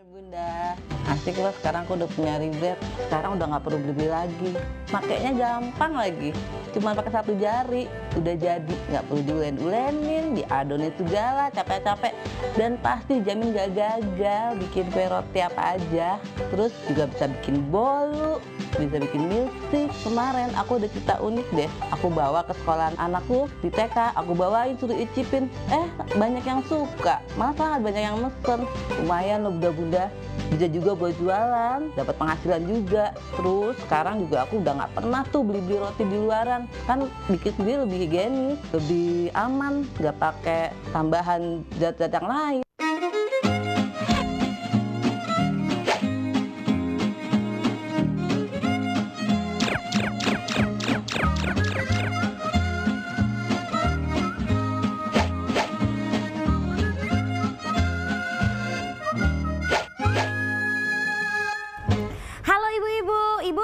Bunda, asik loh, sekarang aku udah punya ribet. Sekarang udah nggak perlu beli lagi. Makainya gampang lagi. Cuma pakai satu jari, udah jadi. Nggak perlu diulen-ulenin, diadonin segala, capek-capek. Dan pasti jamin gak gagal bikin kue roti apa aja. Terus juga bisa bikin bolu, bisa bikin milkshake. Kemarin aku udah cerita unik deh. Aku bawa ke sekolahan anakku di TK, aku bawain suruh icipin. Banyak yang suka, malah banyak yang mesen. Lumayan loh bunda-bunda, bisa juga buat jualan, dapat penghasilan juga. Terus sekarang juga aku udah nggak pernah tuh beli roti di luaran, kan bikin sendiri lebih higienis, lebih aman, nggak pakai tambahan zat-zat yang lain.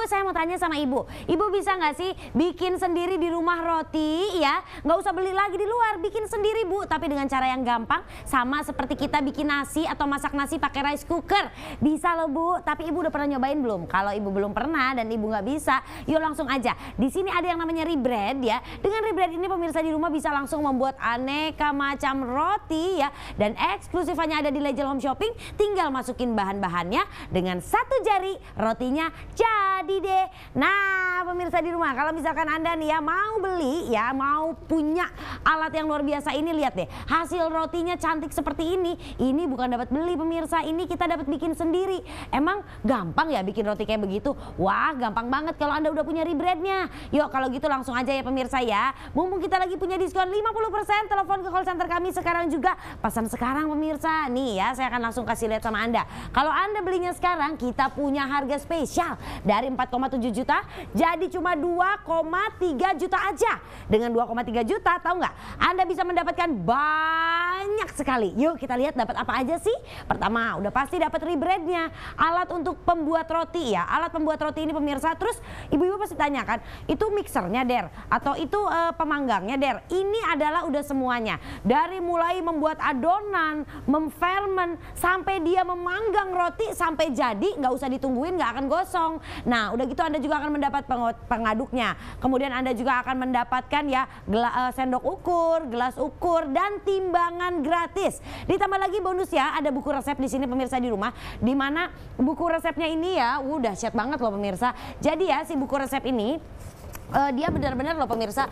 Saya mau tanya sama ibu bisa nggak sih bikin sendiri di rumah roti ya? Nggak usah beli lagi di luar, bikin sendiri bu, tapi dengan cara yang gampang, sama seperti kita bikin nasi atau masak nasi pakai rice cooker. Bisa loh bu, tapi ibu udah pernah nyobain belum? Kalau ibu belum pernah dan ibu nggak bisa, yuk langsung aja. Di sini ada yang namanya Rebread ya. Dengan Rebread ini pemirsa di rumah bisa langsung membuat aneka macam roti ya. Dan eksklusif hanya ada di Legend Home Shopping, tinggal masukin bahan-bahannya dengan satu jari, rotinya jadi deh. Nah pemirsa di rumah, kalau misalkan Anda nih ya mau beli ya, mau punya alat yang luar biasa ini, lihat deh hasil rotinya cantik seperti ini. Ini bukan dapat beli pemirsa, ini kita dapat bikin sendiri. Emang gampang ya bikin roti kayak begitu? Wah gampang banget kalau Anda udah punya Rebreadnya. Yuk kalau gitu langsung aja ya pemirsa ya. Mumpung kita lagi punya diskon 50%, telepon ke call center kami sekarang juga. Pesan sekarang pemirsa. Nih ya, saya akan langsung kasih lihat sama Anda. Kalau Anda belinya sekarang, kita punya harga spesial dari 4,7 juta jadi cuma 2,3 juta aja. Dengan 2,3 juta tahu nggak, Anda bisa mendapatkan banyak sekali. Yuk kita lihat dapat apa aja sih. Pertama udah pasti dapat Rebreadnya, alat untuk pembuat roti ya. Alat pembuat roti ini pemirsa. Terus ibu-ibu pasti tanya kan, itu mixernya Der atau itu pemanggangnya Der? Ini adalah udah semuanya, dari mulai membuat adonan, memferment, sampai dia memanggang roti sampai jadi, nggak usah ditungguin, nggak akan gosong. Nah udah gitu Anda juga akan mendapat pengaduknya. Kemudian Anda juga akan mendapatkan ya sendok ukur, gelas ukur, dan timbangan gratis. Ditambah lagi bonus ya, ada buku resep di sini pemirsa di rumah. Dimana buku resepnya ini ya, dahsyat banget loh pemirsa. Jadi ya si buku resep ini dia benar-benar loh pemirsa,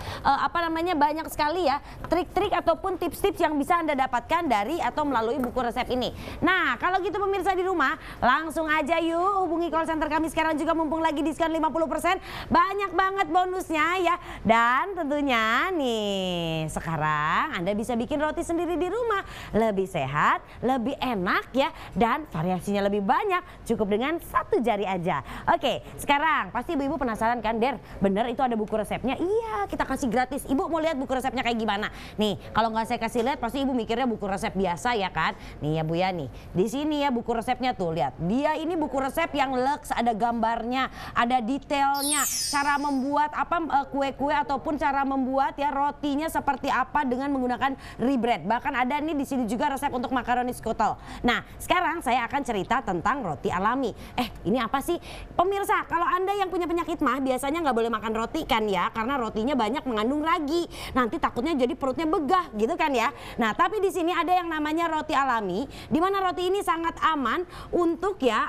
banyak sekali ya trik-trik ataupun tips-tips yang bisa Anda dapatkan dari atau melalui buku resep ini. Nah kalau gitu pemirsa di rumah, langsung aja yuk hubungi call center kami sekarang juga, mumpung lagi diskon 50%, banyak banget bonusnya ya. Dan tentunya nih sekarang Anda bisa bikin roti sendiri di rumah, lebih sehat, lebih enak ya, dan variasinya lebih banyak, cukup dengan satu jari aja. Oke, sekarang pasti ibu-ibu penasaran kan, Der, bener itu ada buku resepnya? Iya, kita kasih gratis. Ibu mau lihat buku resepnya kayak gimana? Nih, kalau nggak saya kasih lihat, pasti ibu mikirnya buku resep biasa ya kan? Nih ya Bu ya, nih di sini ya buku resepnya tuh, lihat. Dia ini buku resep yang lux, ada gambarnya, ada detailnya, cara membuat kue-kue ataupun cara membuat ya rotinya seperti apa dengan menggunakan Rebread. Bahkan ada nih di sini juga resep untuk makaroni skutel. Nah, sekarang saya akan cerita tentang roti alami. Ini apa sih? Pemirsa, kalau Anda yang punya penyakit mah biasanya nggak boleh makan roti kan ya, karena rotinya banyak mengandung ragi, nanti takutnya jadi perutnya begah gitu kan ya. Nah tapi di sini ada yang namanya roti alami, di mana roti ini sangat aman untuk ya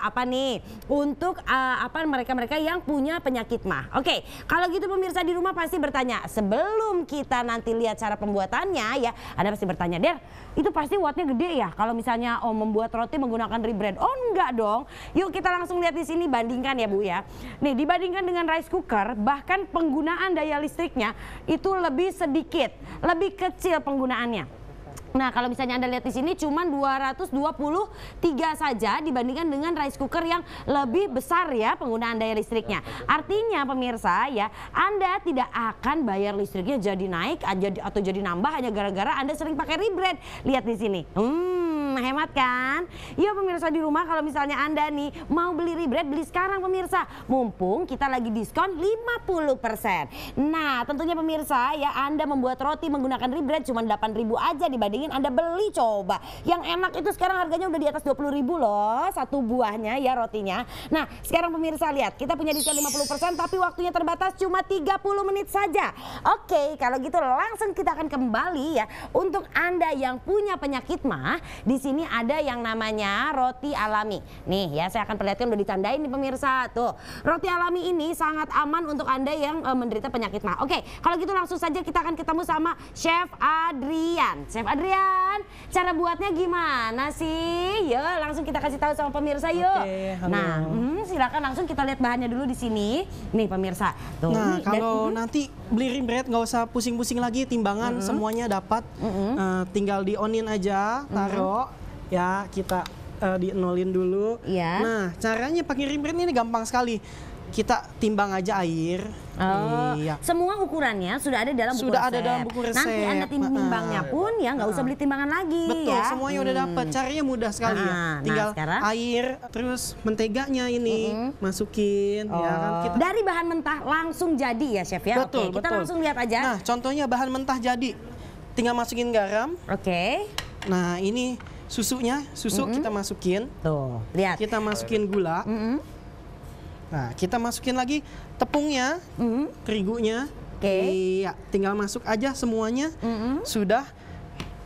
untuk mereka-mereka yang punya penyakit mah. Oke, kalau gitu pemirsa di rumah pasti bertanya, sebelum kita nanti lihat cara pembuatannya ya, Anda pasti bertanya, Der, itu pasti wattnya gede ya kalau misalnya membuat roti menggunakan Rebread? Oh enggak dong. Yuk kita langsung lihat di sini, bandingkan ya Bu ya. Nih dibandingkan dengan rice cooker, bahkan penggunaan daya listriknya itu lebih sedikit, lebih kecil penggunaannya. Nah kalau misalnya Anda lihat di sini cuma 223 saja dibandingkan dengan rice cooker yang lebih besar ya penggunaan daya listriknya. Artinya pemirsa ya, Anda tidak akan bayar listriknya jadi naik atau jadi nambah hanya gara-gara Anda sering pakai Rebread. Lihat di sini. hemat kan? Ya pemirsa di rumah, kalau misalnya Anda nih mau beli rye bread, beli sekarang pemirsa. Mumpung kita lagi diskon 50%. Nah tentunya pemirsa ya, Anda membuat roti menggunakan rye bread cuma 8.000 aja dibandingin Anda beli coba. Yang enak itu sekarang harganya udah di atas 20.000 loh satu buahnya ya rotinya. Nah sekarang pemirsa lihat, kita punya diskon 50% tapi waktunya terbatas cuma 30 menit saja. Oke, kalau gitu langsung kita akan kembali ya. Untuk Anda yang punya penyakit mah, di sini ada yang namanya roti alami. Nih ya, saya akan perlihatkan udah ditandain nih pemirsa. Tuh, roti alami ini sangat aman untuk Anda yang menderita penyakit mah. Oke, kalau gitu langsung saja kita akan ketemu sama Chef Adrian. Chef Adrian, cara buatnya gimana sih? Yuk, langsung kita kasih tahu sama pemirsa yuk. Oke, halo. Nah, silakan langsung kita lihat bahannya dulu di sini. Nih pemirsa. Tuh, Nah, ini, kalau nanti beli rye bread nggak usah pusing-pusing lagi, timbangan semuanya dapat. Tinggal di onin aja, taruh. Ya, kita dienolin dulu. Iya. Nah, caranya pakai rye bread ini gampang sekali. Kita timbang aja air. Oh, Iya. semua ukurannya sudah ada dalam buku Sudah resep. ada dalam buku resep. Nanti Anda timbangnya pun ya nggak usah beli timbangan lagi Betul, ya. semuanya udah dapat. Caranya mudah sekali ya. Nah, Tinggal sekarang? air, terus menteganya ini masukin. Ya kan? Kita Dari bahan mentah langsung jadi ya Chef ya. Betul, Oke, kita betul. langsung lihat aja. Nah, contohnya bahan mentah jadi. Tinggal masukin garam. Oke. Nah, ini susunya, kita masukin. Tuh, lihat. Kita masukin gula. Nah, kita masukin lagi tepungnya, terigunya. Oke. Iya, tinggal masuk aja semuanya. Sudah.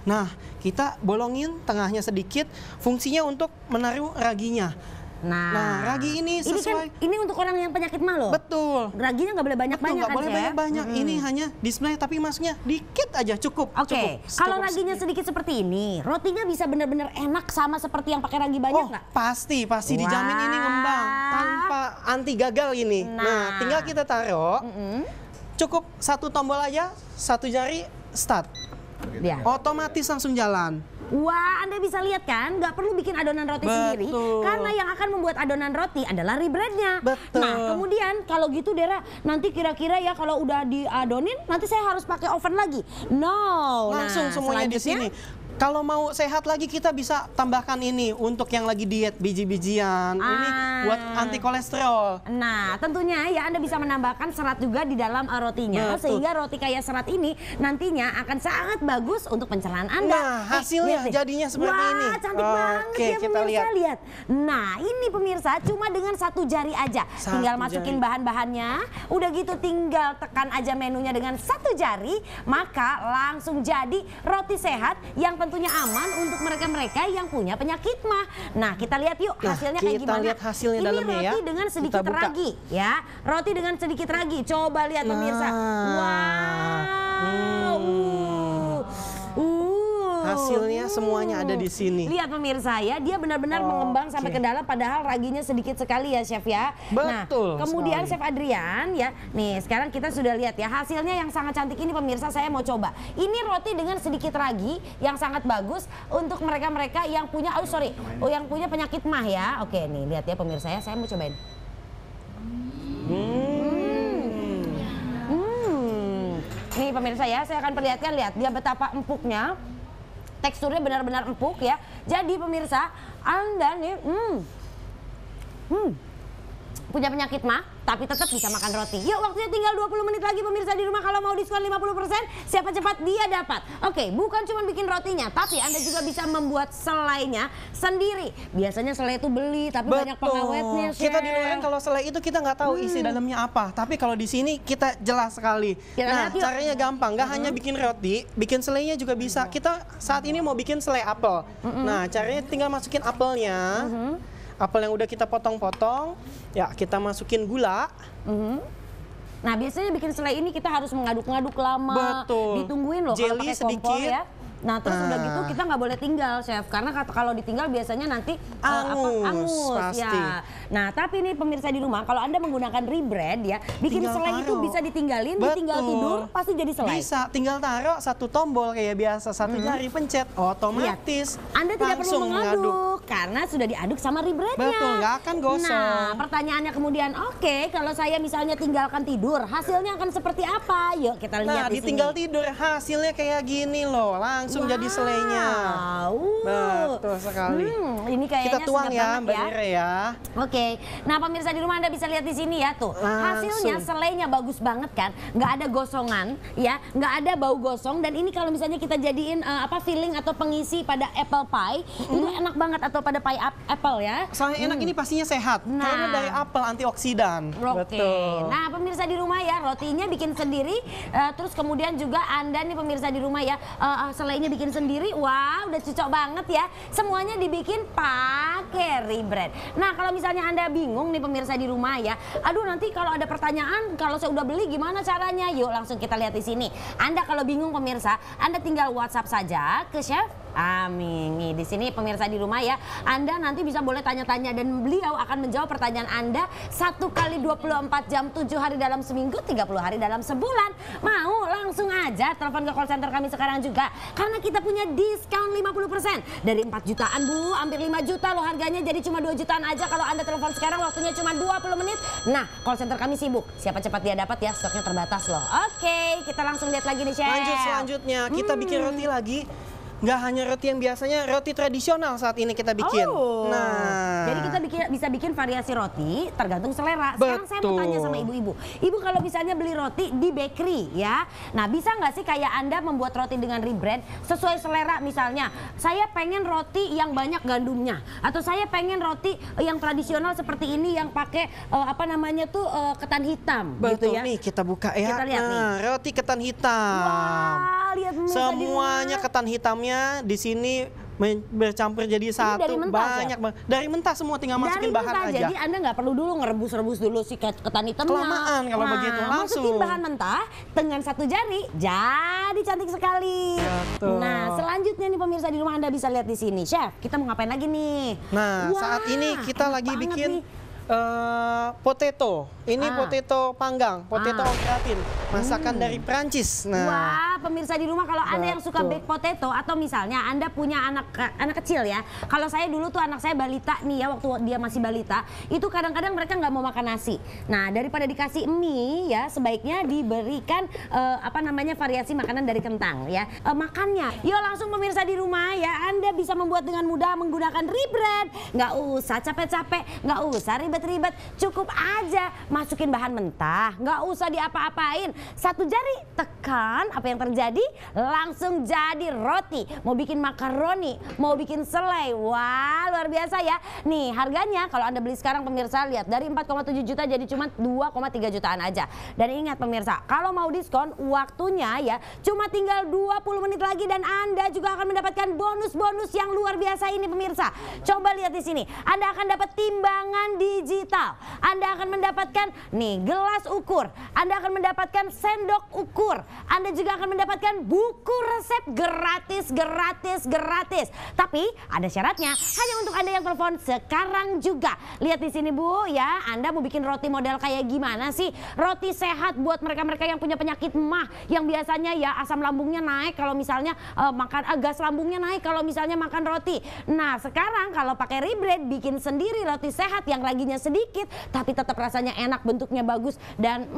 Nah, kita bolongin tengahnya sedikit. Fungsinya untuk menaruh raginya. Nah, ragi ini sesuai. Ini untuk orang yang penyakit mah loh. Betul. Raginya nggak boleh Betul, banyak-banyak nggak kan boleh Chef? banyak-banyak. Ini hanya display tapi masuknya dikit aja, cukup. Oke, kalau raginya sedikit seperti ini, rotinya bisa benar-benar enak sama seperti yang pakai ragi banyak Oh, nggak? pasti dijamin ini ngembang tanpa anti gagal ini. Nah, tinggal kita taruh. Cukup satu tombol aja, satu jari start. Ya. Otomatis langsung jalan. Wah, Anda bisa lihat kan, nggak perlu bikin adonan roti sendiri, karena yang akan membuat adonan roti adalah rye breadnya. Betul. Nah, kemudian kalau gitu Dera, nanti kira-kira ya kalau udah diadonin, nanti saya harus pakai oven lagi? No. Langsung Nah, semuanya di sini. Kalau mau sehat lagi kita bisa tambahkan ini untuk yang lagi diet, biji-bijian. Ini buat anti kolesterol. Nah, tentunya ya Anda bisa menambahkan serat juga di dalam rotinya. Betul. Sehingga roti kaya serat ini nantinya akan sangat bagus untuk pencernaan Anda. Nah, hasilnya lihat deh. jadinya seperti ini. Wah, cantik banget Oke, ya kita pemirsa, lihat. lihat. Nah, ini pemirsa cuma dengan satu jari aja. Tinggal masukin bahan-bahannya. Udah gitu tinggal tekan aja menunya dengan satu jari. Maka langsung jadi roti sehat yang tentunya aman untuk mereka-mereka yang punya penyakit mah. Nah, kita lihat yuk hasilnya kayak kita gimana. lihat hasilnya Ini dalamnya roti ya. dengan sedikit Kita buka. ragi ya. Roti dengan sedikit ragi. Coba lihat pemirsa. Wow. Hasilnya semuanya ada di sini. Lihat pemirsa ya, dia benar-benar mengembang sampai ke dalam padahal raginya sedikit sekali ya Chef ya. Betul Nah, kemudian sekali. Chef Adrian ya, nih sekarang kita sudah lihat ya hasilnya yang sangat cantik ini pemirsa, saya mau coba. Ini roti dengan sedikit ragi yang sangat bagus untuk mereka-mereka yang punya, yang punya penyakit mah ya. Oke nih lihat ya pemirsa ya, saya mau cobain. Nih pemirsa ya, saya akan perlihatkan, lihat dia betapa empuknya. Teksturnya benar-benar empuk ya. Jadi pemirsa, Anda nih punya penyakit mah, tapi tetap bisa makan roti. Yuk, waktunya tinggal 20 menit lagi pemirsa di rumah. Kalau mau diskon 50%, siapa cepat dia dapat. Oke, bukan cuma bikin rotinya, tapi Anda juga bisa membuat selainya sendiri. Biasanya selai itu beli, tapi banyak pengawetnya. Kita di luar kalau selai itu kita nggak tahu isi dalamnya apa. Tapi kalau di sini kita jelas sekali. Kita lihat yuk. Caranya gampang. Nggak hanya bikin roti, bikin selainya juga bisa. Kita saat ini mau bikin selai apel. Nah, caranya tinggal masukin apelnya. Apel yang udah kita potong-potong, ya kita masukin gula. Nah, biasanya bikin selai ini kita harus mengaduk-ngaduk lama. Betul. Ditungguin loh kalau Jelly pakai kompor sedikit. ya. Nah, terus udah gitu kita nggak boleh tinggal, Chef. Karena kalau ditinggal biasanya nanti Angus, pasti. ya. Nah, tapi nih pemirsa di rumah, kalau Anda menggunakan rye bread ya, bikin Tinggal selai itu taruh. bisa ditinggalin, ditinggal Betul. tidur, pasti jadi selai. Bisa, tinggal taruh satu tombol kayak biasa, satu jari pencet, otomatis Anda tidak perlu langsung mengaduk. karena sudah diaduk sama ribretnya. Betul, nggak akan gosong. Nah, pertanyaannya kemudian, oke, kalau saya misalnya tinggalkan tidur, hasilnya akan seperti apa? Yuk kita lihat Nah, di sini. ditinggal tidur hasilnya kayak gini loh, langsung jadi selainya. Betul sekali. Ini kayaknya Kita tuang sedap ya, banget Mbak Ira ya. Oke, nah pemirsa di rumah Anda bisa lihat di sini ya tuh. Hasilnya Langsung. selainya bagus banget kan, nggak ada gosongan ya, nggak ada bau gosong. Dan ini kalau misalnya kita jadiin filling atau pengisi pada apple pie, itu enak banget, atau pada pie apple ya. Soalnya enak, ini pastinya sehat. Nah. Karena dari apel antioksidan. Oke. Nah, pemirsa di rumah ya, rotinya bikin sendiri, terus kemudian juga Anda nih pemirsa di rumah ya, selainya bikin sendiri. Wah, udah cocok banget ya. Semuanya dibikin pakai ribret. Nah, kalau misalnya Anda bingung nih pemirsa di rumah ya, aduh nanti kalau ada pertanyaan, kalau saya udah beli gimana caranya? Yuk langsung kita lihat di sini. Anda kalau bingung pemirsa, Anda tinggal WhatsApp saja ke Chef Amin. Nih di sini pemirsa di rumah ya, Anda nanti bisa boleh tanya-tanya dan beliau akan menjawab pertanyaan Anda 1 kali 24 jam, 7 hari dalam seminggu, 30 hari dalam sebulan. Mau langsung aja telepon ke call center kami sekarang juga, karena kita punya diskon 50% dari 4 jutaan Bu, hampir 5 juta loh harganya, jadi cuma 2 jutaan aja kalau Anda telepon sekarang, waktunya cuma 20 menit. Nah, call center kami sibuk, siapa cepat dia dapat ya, stoknya terbatas loh. Oke, kita langsung lihat lagi nih Chef. Lanjut selanjutnya, kita bikin roti lagi. Nggak hanya roti yang biasanya, roti tradisional saat ini kita bikin. Nah, jadi kita bisa bikin variasi roti tergantung selera. Sekarang saya mau tanya sama ibu-ibu. Ibu kalau misalnya beli roti di bakery ya, nah bisa nggak sih kayak Anda membuat roti dengan rebrand sesuai selera? Misalnya, saya pengen roti yang banyak gandumnya, atau saya pengen roti yang tradisional seperti ini yang pakai ketan hitam. betul gitu ya. nih, kita buka ya. Kita lihat nah, roti ketan hitam. Wah, lihat Semuanya ketan hitamnya di sini bercampur jadi satu. dari mentah, banyak banget. Dari mentah semua, tinggal masukin bahan aja. Jadi Anda nggak perlu dulu ngerebus-rebus dulu si ketan hitamnya. Kelamaan kalau begitu, langsung. Masukin bahan mentah dengan 1 jari, jadi cantik sekali. Betul. Nah, selanjutnya nih pemirsa di rumah Anda bisa lihat di sini. Chef, kita mau ngapain lagi nih? Nah, Wah, saat ini kita enak lagi banget bikin nih. potato. Ini potato panggang, potato au gratin, masakan dari Prancis. Nah, Wah, pemirsa di rumah kalau Anda yang suka Betul. baked potato, atau misalnya Anda punya anak kecil ya. Kalau saya dulu tuh anak saya balita nih ya, waktu dia masih balita, itu kadang-kadang mereka nggak mau makan nasi. Nah, daripada dikasih mie ya, sebaiknya diberikan variasi makanan dari kentang ya. Makannya, yuk langsung pemirsa di rumah ya, Anda bisa membuat dengan mudah menggunakan rebrand. Nggak usah capek-capek, nggak usah ribet-ribet, cukup aja masukin bahan mentah, nggak usah diapa-apain. 1 jari tekan, apa yang terjadi? Langsung jadi roti. Mau bikin makaroni, mau bikin selai, wah luar biasa ya. Nih harganya kalau Anda beli sekarang pemirsa, lihat dari 4,7 juta jadi cuma 2,3 jutaan aja. Dan ingat pemirsa, kalau mau diskon waktunya ya cuma tinggal 20 menit lagi, dan Anda juga akan mendapatkan bonus-bonus yang luar biasa ini pemirsa. Coba lihat di sini, Anda akan dapat timbangan digital, Anda akan mendapatkan nih gelas ukur, Anda akan mendapatkan sendok ukur, Anda juga akan mendapatkan buku resep gratis. Tapi ada syaratnya, hanya untuk Anda yang telepon sekarang juga. Lihat di sini Bu ya, Anda mau bikin roti model kayak gimana sih? Roti sehat buat mereka-mereka yang punya penyakit MAH, yang biasanya ya asam lambungnya naik kalau misalnya gas lambungnya naik kalau misalnya makan roti. Nah, sekarang kalau pakai rebrand, bikin sendiri roti sehat yang raginya sedikit tapi tetap rasanya enak, bentuknya bagus, dan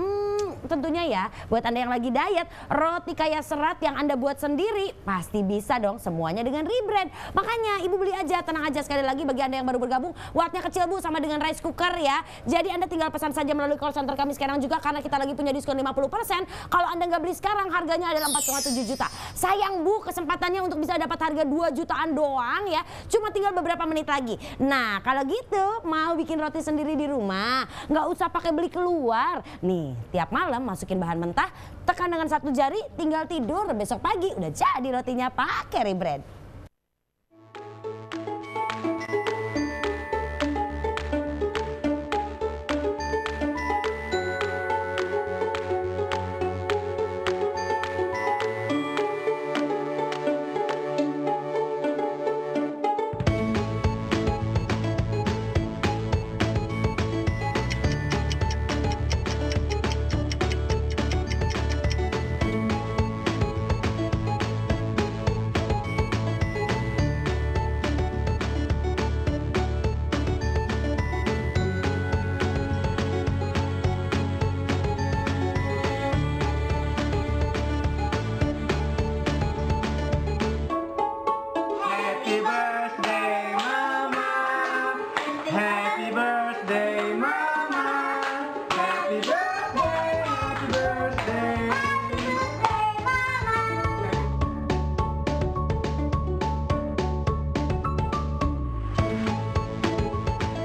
tentunya ya buat Anda yang lagi diet, roti kaya serat yang Anda buat sendiri pasti bisa dong semuanya dengan rebrand. Makanya Ibu beli aja, tenang aja. Sekali lagi bagi Anda yang baru bergabung, wattnya kecil Bu, sama dengan rice cooker ya. Jadi Anda tinggal pesan saja melalui call center kami sekarang juga, karena kita lagi punya diskon 50%. Kalau Anda nggak beli sekarang, harganya adalah 4,7 juta. Sayang Bu, kesempatannya untuk bisa dapat harga 2 jutaan doang ya, cuma tinggal beberapa menit lagi. Nah, kalau gitu mau bikin roti sendiri di rumah, nggak usah pakai beli keluar. Nih, tiap malam masukin bahan mentah, tekan dengan 1 jari, tinggal tidur, besok pagi udah jadi rotinya pakai rebrand.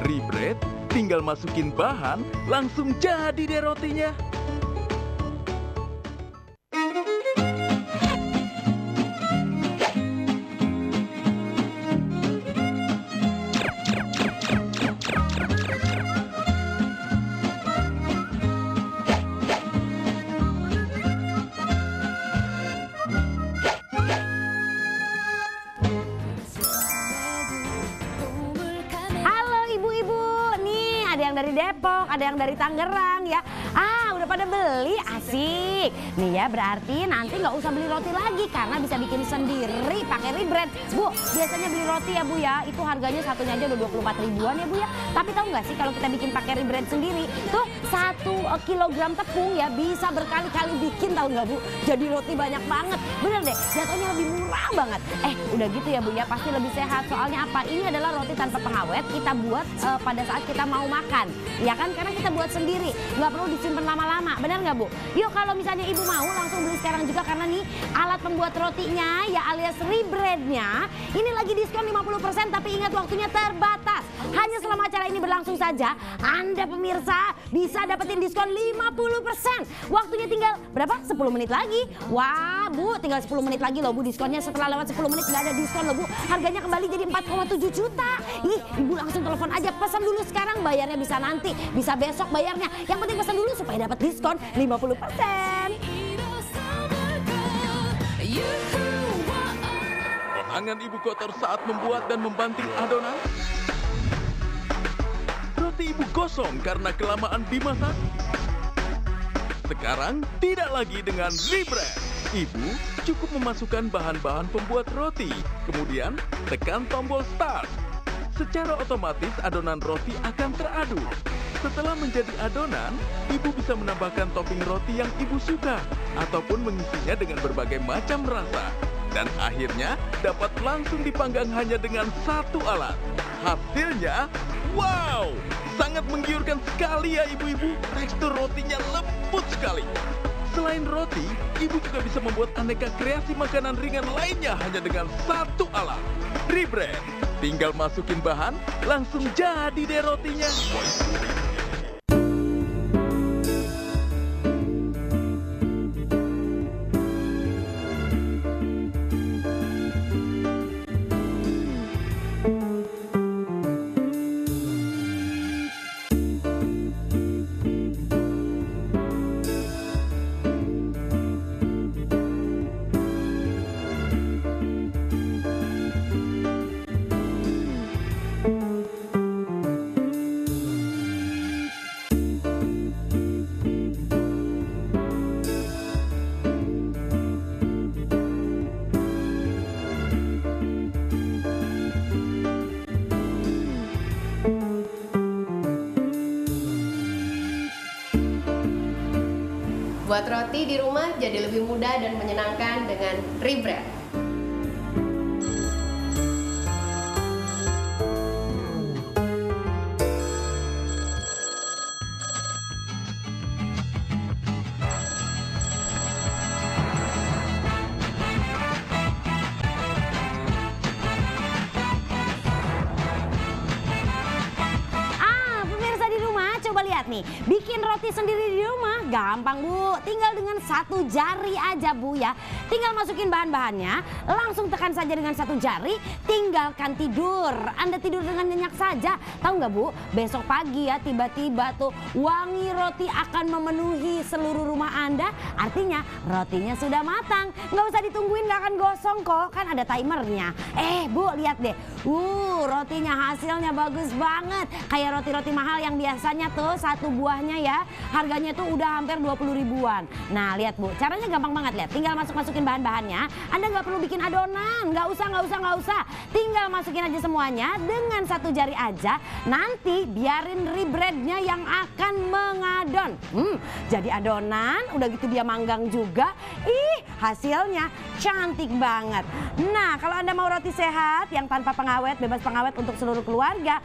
Rebread, tinggal masukin bahan, langsung jadi deh rotinya. Dari Depok, ada yang dari Tangerang ya. Udah pada beli, asik. Nih ya, berarti nanti nggak usah beli roti lagi karena bisa bikin sendiri pakai Rebread. Bu, biasanya beli roti ya Bu ya, itu harganya satunya aja udah 24 ribuan ya Bu ya. Tapi tahu nggak sih kalau kita bikin pakai Rebread sendiri, tuh 1 kilogram tepung ya bisa berkali-kali bikin, tahu nggak Bu? Jadi roti banyak banget. Bener deh, jatuhnya lebih murah banget. Udah gitu ya Bu ya, pasti lebih sehat. Soalnya apa? Ini adalah roti tanpa pengawet, kita buat pada saat kita mau makan. Ya kan, karena kita buat sendiri, nggak perlu disimpan lama-lama, benar nggak Bu? Yuk kalau misalnya Ibu mau langsung beli sekarang juga karena nih alat pembuat rotinya ya alias Rebreadnya ini lagi diskon 50%, tapi ingat waktunya terbatas. Hanya selama acara ini berlangsung saja, Anda pemirsa bisa dapetin diskon 50%. Waktunya tinggal berapa? 10 menit lagi. Wah Bu, tinggal 10 menit lagi loh Bu diskonnya. Setelah lewat 10 menit nggak ada diskon loh Bu. Harganya kembali jadi 4,7 juta. Ibu langsung telepon aja, pesan dulu sekarang, bayarnya bisa nanti, bisa besok bayarnya. Yang penting pesan dulu supaya dapat diskon 50%. Tangan ibu kotor saat membuat dan membanting adonan. Roti ibu gosong karena kelamaan dimasak. Sekarang tidak lagi dengan Rebread. Ibu cukup memasukkan bahan-bahan pembuat roti, kemudian tekan tombol start. Secara otomatis adonan roti akan teraduk. Setelah menjadi adonan, ibu bisa menambahkan topping roti yang ibu suka ataupun mengisinya dengan berbagai macam rasa. Dan akhirnya dapat langsung dipanggang hanya dengan satu alat. Hasilnya, wow! Sangat menggiurkan sekali ya ibu-ibu. Tekstur rotinya lembut sekali. Selain roti, ibu juga bisa membuat aneka kreasi makanan ringan lainnya hanya dengan satu alat. Rebread, tinggal masukin bahan, langsung jadi deh rotinya. Buat roti di rumah jadi lebih mudah dan menyenangkan dengan Rebread. Coba lihat nih, bikin roti sendiri di rumah gampang Bu. Tinggal dengan 1 jari aja Bu ya. Tinggal masukin bahan-bahannya, langsung tekan saja dengan 1 jari, tinggalkan tidur. Anda tidur dengan nyenyak saja. Tahu nggak Bu, besok pagi ya tiba-tiba tuh wangi roti akan memenuhi seluruh rumah Anda. Artinya rotinya sudah matang. Nggak usah ditungguin, nggak akan gosong kok. Kan ada timernya. Bu, lihat deh. Rotinya hasilnya bagus banget. Kayak roti-roti mahal yang biasanya tuh 1 buahnya ya harganya tuh udah hampir 20 ribuan. Nah lihat Bu, caranya gampang banget. Lihat, tinggal masukin bahan-bahannya. Anda nggak perlu bikin adonan, nggak usah. Tinggal masukin aja semuanya dengan 1 jari aja. Nanti biarin Rebreadnya yang akan mengadon. Jadi adonan, udah gitu dia manggang juga. hasilnya cantik banget. Nah, kalau Anda mau roti sehat yang tanpa pengawet, bebas pengawet untuk seluruh keluarga,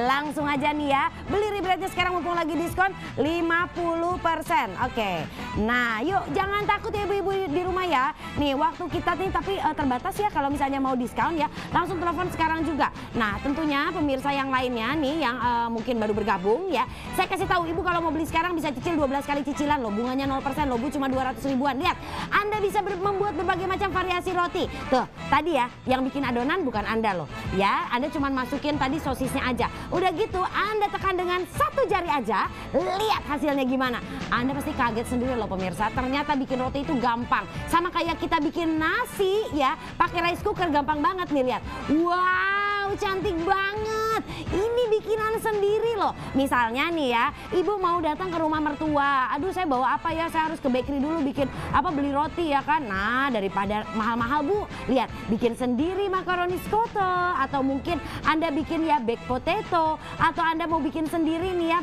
langsung aja nih ya, beli Rib Breadnya sekarang mumpung lagi diskon 50%. Oke. Nah, yuk jangan takut ya ibu-ibu di rumah ya. Nih, waktu kita nih tapi terbatas ya kalau misalnya mau diskon ya, langsung telepon sekarang juga. Nah, tentunya pemirsa yang lainnya nih yang mungkin baru bergabung ya, saya kasih tahu ibu kalau mau beli sekarang bisa cicil 12 kali cicilan loh, bunganya 0% loh bu, cuma 200 ribuan. Lihat, Anda bisa membuat berbagai macam variasi roti. Tuh, tadi ya yang bikin adonan bukan Anda loh. Ya, Anda cuma masukin tadi sosisnya aja. Udah gitu Anda tekan dengan satu jari aja, lihat hasilnya gimana. Anda pasti kaget sendiri loh pemirsa, ternyata bikin roti itu gampang. Sama kayak kita bikin nasi ya, pakai rice cooker gampang banget nih, lihat. Wow, cantik banget. Ini bikinan sendiri loh. Misalnya nih ya, ibu mau datang ke rumah mertua. Aduh, saya bawa apa ya? Saya harus ke bakery dulu bikin beli roti ya kan. Nah, daripada mahal-mahal bu, lihat bikin sendiri makaroni skoto, atau mungkin Anda bikin ya baked potato, atau Anda mau bikin sendiri nih ya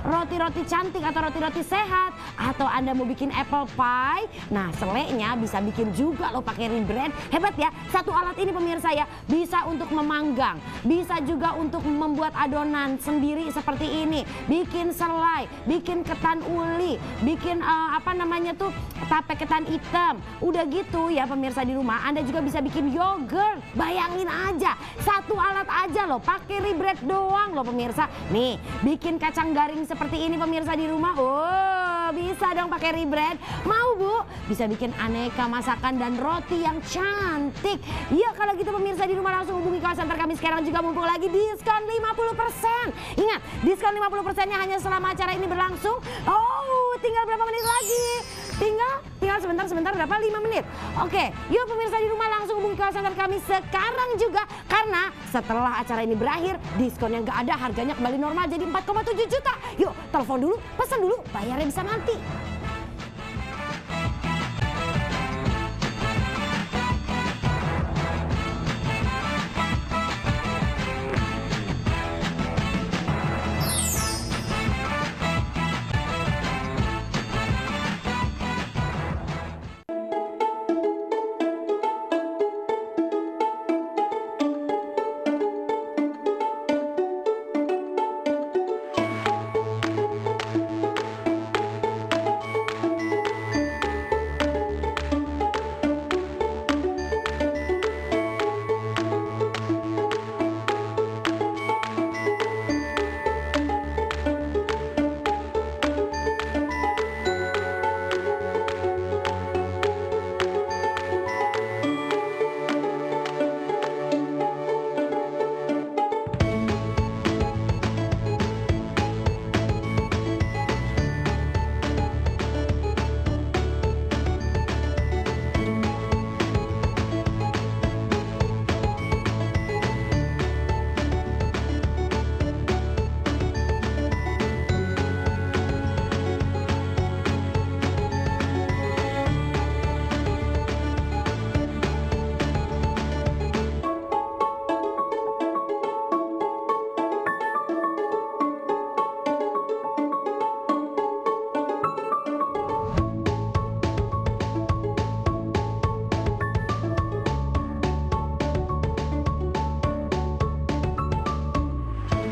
roti-roti cantik atau roti-roti sehat, atau Anda mau bikin apple pie. Nah, seleknya bisa bikin juga loh pakai Rib Bread. Hebat ya, satu alat ini pemirsa ya, bisa untuk memanggang, bisa juga untuk membuat adonan sendiri seperti ini, bikin selai, bikin ketan uli, bikin tape ketan hitam. Udah gitu ya pemirsa di rumah, Anda juga bisa bikin yogurt. Bayangin aja, satu alat aja loh, pakai Rib Bread doang loh pemirsa. Nih, bikin kacang garing seperti ini pemirsa di rumah. Oh, bisa dong pakai Rib Bread. Mau bu? Bisa bikin aneka masakan dan roti yang cantik. Yuk kalau gitu pemirsa di rumah langsung hubungi call center kami sekarang juga, mumpung lagi diskon 50%. Ingat, diskon 50%-nya hanya selama acara ini berlangsung. Oh, tinggal berapa menit lagi? Tinggal sebentar berapa? 5 menit. Oke, yuk pemirsa di rumah langsung hubungi call center kami sekarang juga, karena setelah acara ini berakhir diskon yang gak ada, harganya kembali normal jadi 4,7 juta. Yuk, telepon dulu, pesan dulu, bayarnya bisa nanti.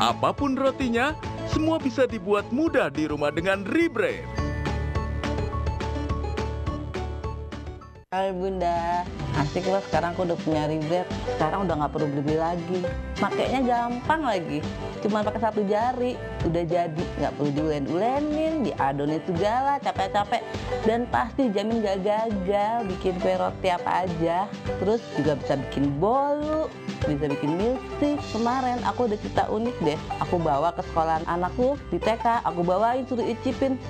Apapun rotinya, semua bisa dibuat mudah di rumah dengan Rib Bread. Hai bunda, asik loh sekarang aku udah punya Rib Bread. Sekarang udah nggak perlu beli lagi, makainya gampang lagi. Cuma pakai satu jari, udah jadi, nggak perlu diulen-ulenin, diadonin segala, capek-capek. Dan pasti jamin gak gagal bikin kue roti apa aja. Terus juga bisa bikin bolu, bisa bikin milkshake. Kemarin aku udah cerita unik deh, aku bawa ke sekolahan anakku di TK, aku bawain suruh icipin.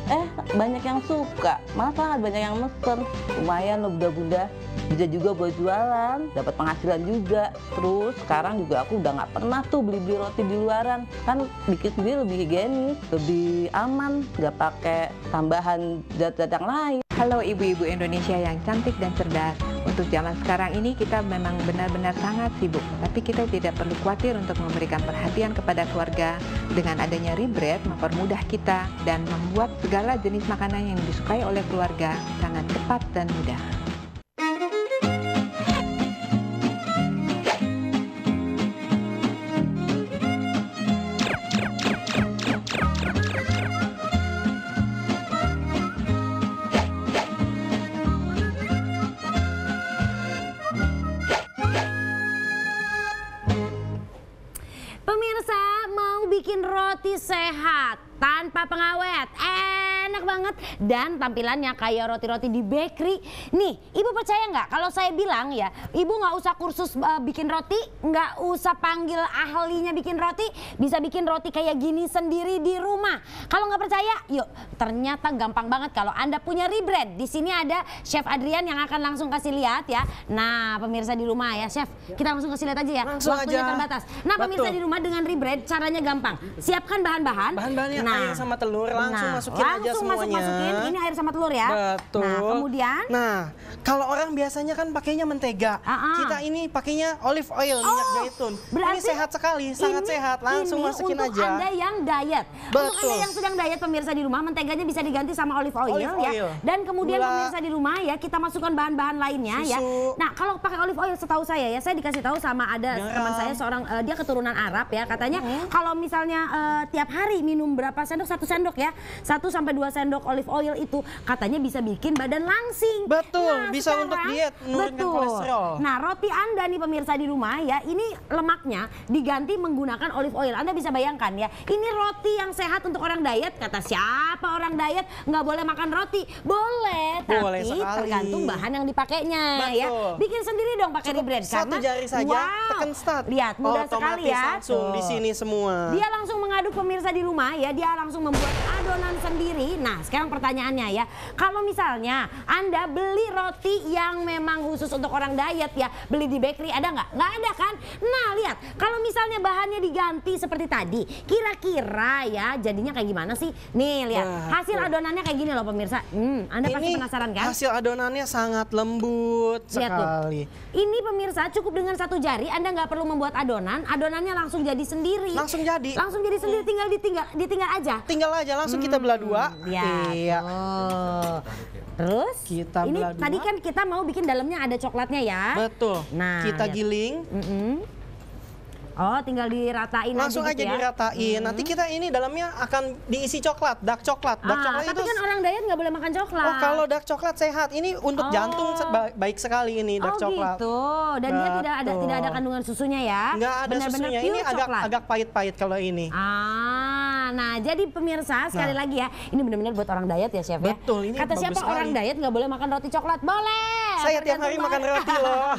Banyak yang suka, malah sangat banyak yang mesen. Lumayan loh bunda-bunda, bisa juga buat jualan, dapat penghasilan juga. Terus sekarang juga aku udah nggak pernah tuh beli roti di luaran, kan bikin sendiri lebih higienis, lebih aman, nggak pakai tambahan zat-zat yang lain. Halo ibu-ibu Indonesia yang cantik dan cerdas. Untuk zaman sekarang ini kita memang benar-benar sangat sibuk. Tapi kita tidak perlu khawatir untuk memberikan perhatian kepada keluarga. Dengan adanya Rebread mempermudah kita dan membuat segala jenis makanan yang disukai oleh keluarga sangat cepat dan mudah. Pemirsa, mau bikin roti sehat tanpa pengawet, enak banget dan tampilannya kayak roti-roti di bakery. Nih, ibu percaya nggak kalau saya bilang ya, ibu nggak usah kursus bikin roti, nggak usah panggil ahlinya bikin roti, bisa bikin roti kayak gini sendiri di rumah. Kalau nggak percaya, yuk, ternyata gampang banget kalau Anda punya Rebread. Di sini ada Chef Adrian yang akan langsung kasih lihat ya. Nah, pemirsa di rumah ya, Chef, kita langsung kasih lihat aja ya. Langsung waktunya aja. terbatas. Nah, pemirsa di rumah dengan Rebread caranya gampang. Siapkan bahan-bahan. Bahan-bahannya air sama telur, langsung masukin aja semuanya. Masukin, ini air sama telur ya. Betul. Nah, kemudian. Nah, kalau orang biasanya kan pakainya mentega. Kita ini pakainya olive oil, minyak zaitun. Berarti ini sehat sekali, sangat sehat. Langsung masukin untuk aja. Anda yang diet. Untuk Anda yang sedang diet, pemirsa di rumah, menteganya bisa diganti sama olive oil ya. Dan kemudian pemirsa di rumah ya, kita masukkan bahan-bahan lainnya ya. Nah, kalau pakai olive oil setahu saya ya, saya dikasih tahu sama ada teman saya seorang dia keturunan Arab ya, katanya kalau misalnya tiap hari minum berapa sendok, 1 sendok ya, 1 sampai 2 sendok olive oil itu katanya bisa bikin badan langsing. Betul, Nah, bisa sekarang, untuk diet, menurunkan kolesterol. Nah, roti Anda nih pemirsa di rumah ya, ini lemaknya diganti menggunakan olive oil. Anda bisa bayangkan ya, ini roti yang sehat untuk orang diet. Kata siapa orang diet nggak boleh makan roti? Boleh, Boleh tapi sekali. tergantung bahan yang dipakainya ya. Bikin sendiri dong pakai Rebread. Satu jari saja, tekan start. Lihat, mudah sekali ya. Langsung di sini semua. Dia langsung mengaduk pemirsa di rumah ya, dia langsung membuat adonan sendiri. Nah, sekarang pertanyaannya ya, kalau misalnya Anda beli roti yang memang khusus untuk orang diet ya, beli di bakery, ada nggak? Nggak ada kan? Nah, lihat, kalau misalnya bahannya diganti seperti tadi, kira-kira ya jadinya kayak gimana sih? Nih, lihat, hasil adonannya kayak gini loh pemirsa. Anda pasti penasaran kan? Hasil adonannya sangat lembut Lihat tuh. sekali. Ini pemirsa cukup dengan 1 jari, Anda nggak perlu membuat adonan, adonannya langsung jadi sendiri. Langsung jadi. Langsung jadi sendiri, ditinggal aja. Tinggal aja langsung kita belah dua. Iya. Terus Kita ini belah dua. tadi kan kita mau bikin dalamnya ada coklatnya ya. Betul. Nah, kita lihat. giling. Oh, tinggal diratain Langsung aja aja gitu ya. diratain. Nanti kita ini dalamnya akan diisi coklat, dark coklat. Dark coklat tapi itu kan orang diet nggak boleh makan coklat. Oh, kalau dark coklat sehat. Ini untuk jantung baik sekali ini dark coklat. Gitu. Dan dia tidak ada kandungan susunya ya. Nggak ada Benar-benar susunya. pure Ini coklat. agak pahit-pahit kalau ini. Nah jadi pemirsa sekali lagi ya, ini benar-benar buat orang diet ya Chef ya. Betul, ini Kata bagus siapa sekali. orang diet nggak boleh makan roti coklat? Boleh. Saya tiap hari makan roti loh.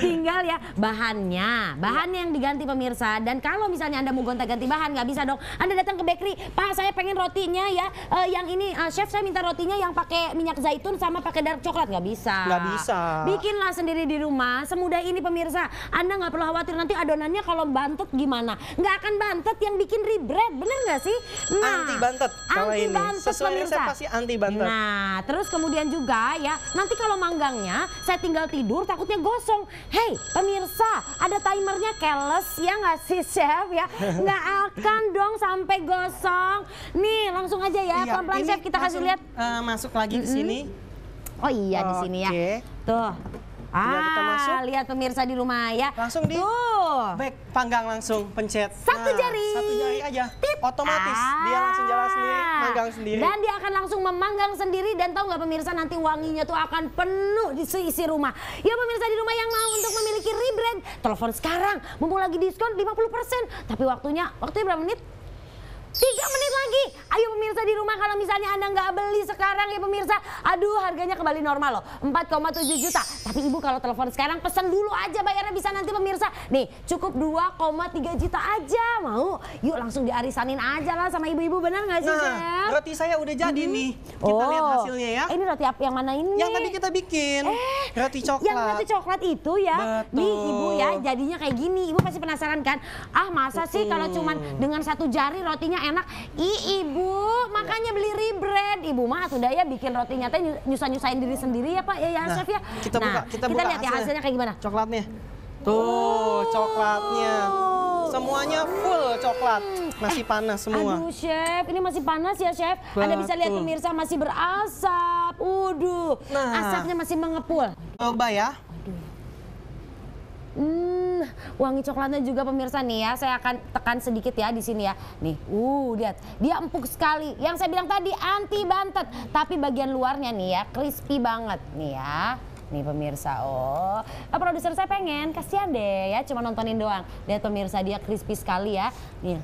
Tinggal ya bahannya yang diganti pemirsa. Dan kalau misalnya Anda mau gonta-ganti bahan, nggak bisa dong. Anda datang ke bakery, Pak saya pengen rotinya ya, yang ini Chef saya minta rotinya yang pakai minyak zaitun sama pakai dark coklat, nggak bisa. Nggak bisa. Bikinlah sendiri di rumah, semudah ini pemirsa. Anda nggak perlu khawatir nanti adonannya kalau bantet gimana. Nggak akan bantet yang bikin Rebread, bener nggak sih? Anti bantet kalau ini. Anti-bantet, Sesuai resep pemirsa. pasti anti bantet. Nah, terus kemudian juga ya, nanti kalau manggangnya saya tinggal tidur takutnya gosong. Hey, pemirsa, ada timernya keles ya nggak sih Chef ya? Nggak akan dong sampai gosong. Nih, langsung aja ya, pelan-pelan ini Chef kita kasih langsung, lihat. masuk lagi ke sini. Oh iya di sini ya. Oke. Tuh. Tinggal kita masuk. Lihat pemirsa di rumah ya. Langsung di panggang langsung, pencet. Satu jari. Satu jari aja. Tip. Otomatis dia langsung jalan sendiri, manggang sendiri. Dan dia akan langsung memanggang sendiri dan tahu nggak pemirsa nanti wanginya tuh akan penuh di isi rumah. Ya pemirsa di rumah yang mau untuk memiliki Rebread, telepon sekarang. Mumpung lagi diskon 50%. Tapi waktunya berapa menit? 3 menit lagi. Ayo pemirsa di rumah, kalau misalnya Anda nggak beli sekarang ya pemirsa, aduh harganya kembali normal loh, 4,7 juta. Tapi ibu kalau telepon sekarang pesan dulu aja, bayarnya bisa nanti pemirsa. Nih cukup 2,3 juta aja. Mau? Yuk langsung diarisanin aja lah sama ibu-ibu, benar nggak sih Chef? Roti saya udah jadi nih. Kita lihat hasilnya ya. Ini roti apa yang mana ini? Yang tadi kita bikin. Roti coklat. Yang roti coklat itu ya. Betul. Nih Ibu ya, jadinya kayak gini. Ibu pasti penasaran kan? Ah masa sih kalau cuman dengan satu jari rotinya enak? Ibu, makanya beli Rebread. Ibu mah sudah ya bikin rotinya teh nyusahin diri sendiri ya Pak ya, Chef ya. Kita buka, kita buka lihat ya hasilnya kayak gimana. Coklatnya. Tuh, coklatnya. Semuanya full coklat. Masih panas semua. Aduh Chef, ini masih panas ya Chef. Anda bisa lihat Betul. pemirsa masih berasap. Waduh, Nah. asapnya masih mengepul. Coba ya. Wangi coklatnya juga pemirsa nih ya. Saya akan tekan sedikit ya di sini ya. Nih, lihat. Dia empuk sekali. Yang saya bilang tadi anti bantet. Tapi bagian luarnya nih ya, crispy banget nih ya. Nih pemirsa, produser saya pengen, kasihan deh ya, cuma nontonin doang. Lihat pemirsa, dia crispy sekali ya. Nih.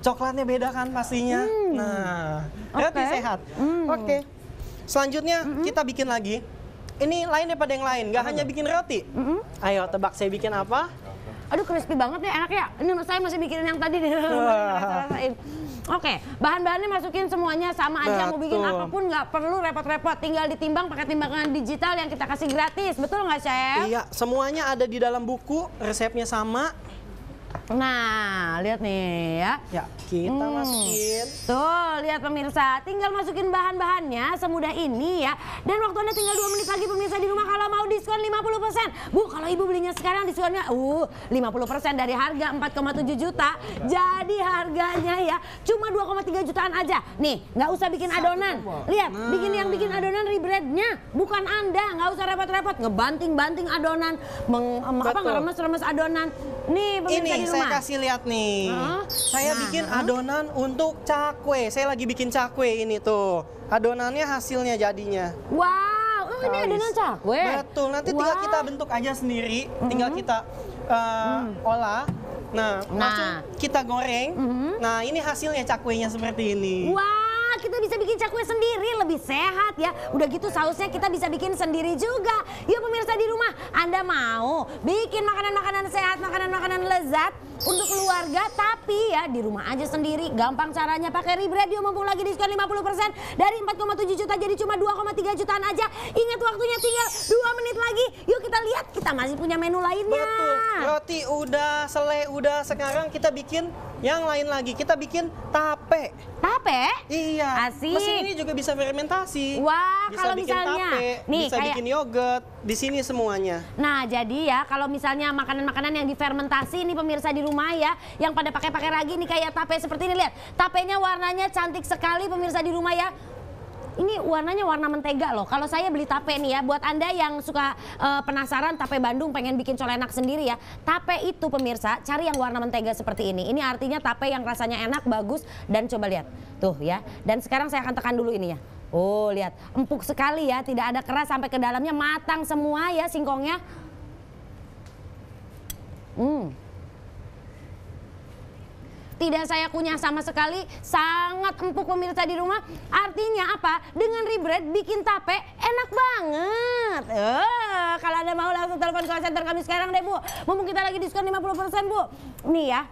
Coklatnya beda kan pastinya. Nah, berarti Oke. sehat. Oke. Selanjutnya kita bikin lagi. Ini lain daripada yang lain, nggak hanya bikin roti. Ayo tebak saya bikin apa? Aduh crispy banget ya, enak ya. Ini saya masih bikin yang tadi nih. Rasain. Oke, bahan-bahannya masukin semuanya sama aja. Mau bikin Betul. apapun nggak perlu repot-repot. Tinggal ditimbang pakai timbangan digital yang kita kasih gratis. Betul nggak, Chef? Iya, semuanya ada di dalam buku, resepnya sama. Nah, lihat nih ya. Ya, kita masukin. Tuh, lihat pemirsa, tinggal masukin bahan-bahannya semudah ini ya. Dan waktu Anda tinggal 2 menit lagi pemirsa di rumah kalau mau diskon 50%. Bu, kalau Ibu belinya sekarang diskonnya 50% dari harga 4,7 juta. Jadi harganya ya cuma 2,3 jutaan aja. Nih, nggak usah bikin adonan. Lihat, yang bikin adonan Rebread-nya bukan Anda. Nggak usah repot-repot ngebanting-banting adonan, ngeremes-remes adonan. Nih, pemirsa di Ini rumah. saya kasih lihat nih. Saya bikin adonan untuk cakwe. Saya lagi bikin cakwe ini tuh. Adonannya hasilnya jadinya. Wow, ini adonan cakwe. Betul, nanti tinggal kita bentuk aja sendiri. Tinggal kita olah. Nah, langsung kita goreng. Nah, ini hasilnya cakwenya seperti ini. Wah, kita bisa bikin cakwe sendiri, lebih sehat ya. Udah gitu sausnya kita bisa bikin sendiri juga. Yuk pemirsa di rumah, Anda mau bikin makanan-makanan sehat, makanan-makanan lezat untuk keluarga, tapi ya di rumah aja sendiri. Gampang caranya, pakai Rebread. Yuk, mumpung lagi diskon 50% dari 4,7 juta jadi cuma 2,3 jutaan aja. Ingat waktunya tinggal 2 menit lagi. Yuk kita lihat, kita masih punya menu lainnya. Betul. Roti udah, selai udah, sekarang kita bikin yang lain lagi. Kita bikin tape. Tape? Iya. Asik. Mesin ini juga bisa fermentasi. Wah, bisa kalau bikin misalnya tape, nih bisa kayak bikin yogurt, di sini semuanya. Nah, jadi ya kalau misalnya makanan-makanan yang difermentasi ini pemirsa di rumah ya, yang pada pakai ragi nih kayak tape seperti ini, lihat. Tapenya warnanya cantik sekali pemirsa di rumah ya. Ini warnanya warna mentega loh. Kalau saya beli tape nih ya, buat Anda yang suka penasaran tape Bandung pengen bikin colenak sendiri ya. Tape itu pemirsa, cari yang warna mentega seperti ini. Ini artinya tape yang rasanya enak, bagus, dan coba lihat. Tuh ya. Dan sekarang saya akan tekan dulu ini ya. Oh, lihat. Empuk sekali ya, tidak ada keras sampai ke dalamnya, matang semua ya singkongnya. Tidak saya kunyah sama sekali, sangat empuk pemirsa di rumah. Artinya apa? Dengan Rebread bikin tape enak banget. Kalau Anda mau langsung telepon call center kami sekarang deh Bu. Mumpung kita lagi diskon 50% Bu. Nih ya.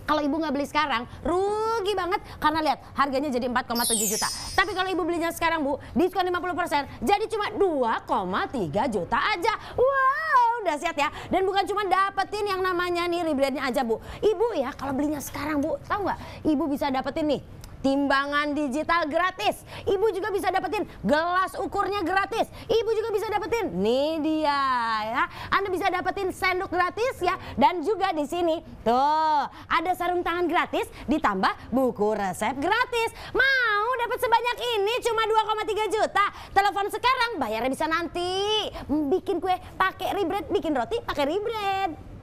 Kalau Ibu nggak beli sekarang, rugi banget karena lihat harganya jadi 4,7 juta. Tapi kalau Ibu belinya sekarang Bu, diskon 50%, jadi cuma 2,3 juta aja. Wow, dahsyat ya. Dan bukan cuma dapetin yang namanya nih Rebread-nya aja Bu. Ibu ya kalau belinya sekarang Bu, tahu nggak? Ibu bisa dapetin nih timbangan digital gratis. Ibu juga bisa dapetin gelas ukurnya gratis. Ibu juga bisa dapetin, nih dia ya. Anda bisa dapetin sendok gratis ya. Dan juga di sini tuh ada sarung tangan gratis ditambah buku resep gratis. Mau dapat sebanyak ini cuma 2,3 juta. Telepon sekarang, bayarnya bisa nanti. Bikin kue pakai Rebread, bikin roti pakai Rebread.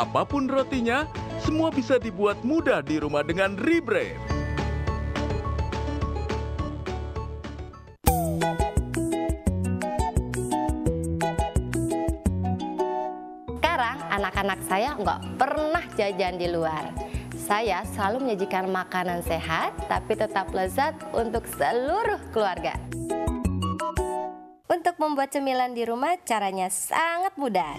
Apapun rotinya, semua bisa dibuat mudah di rumah dengan Rebread. Sekarang anak-anak saya nggak pernah jajan di luar. Saya selalu menyajikan makanan sehat tapi tetap lezat untuk seluruh keluarga. Untuk membuat cemilan di rumah caranya sangat mudah.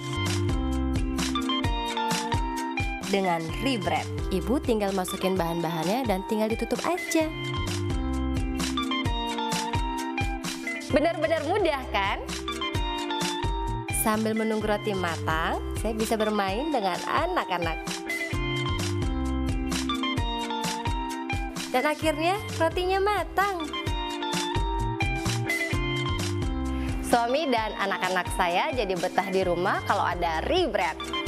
Dengan Rebread, ibu tinggal masukin bahan-bahannya dan tinggal ditutup aja. Benar-benar mudah kan? Sambil menunggu roti matang, saya bisa bermain dengan anak-anak. Dan akhirnya rotinya matang. Suami dan anak-anak saya jadi betah di rumah kalau ada Rebread.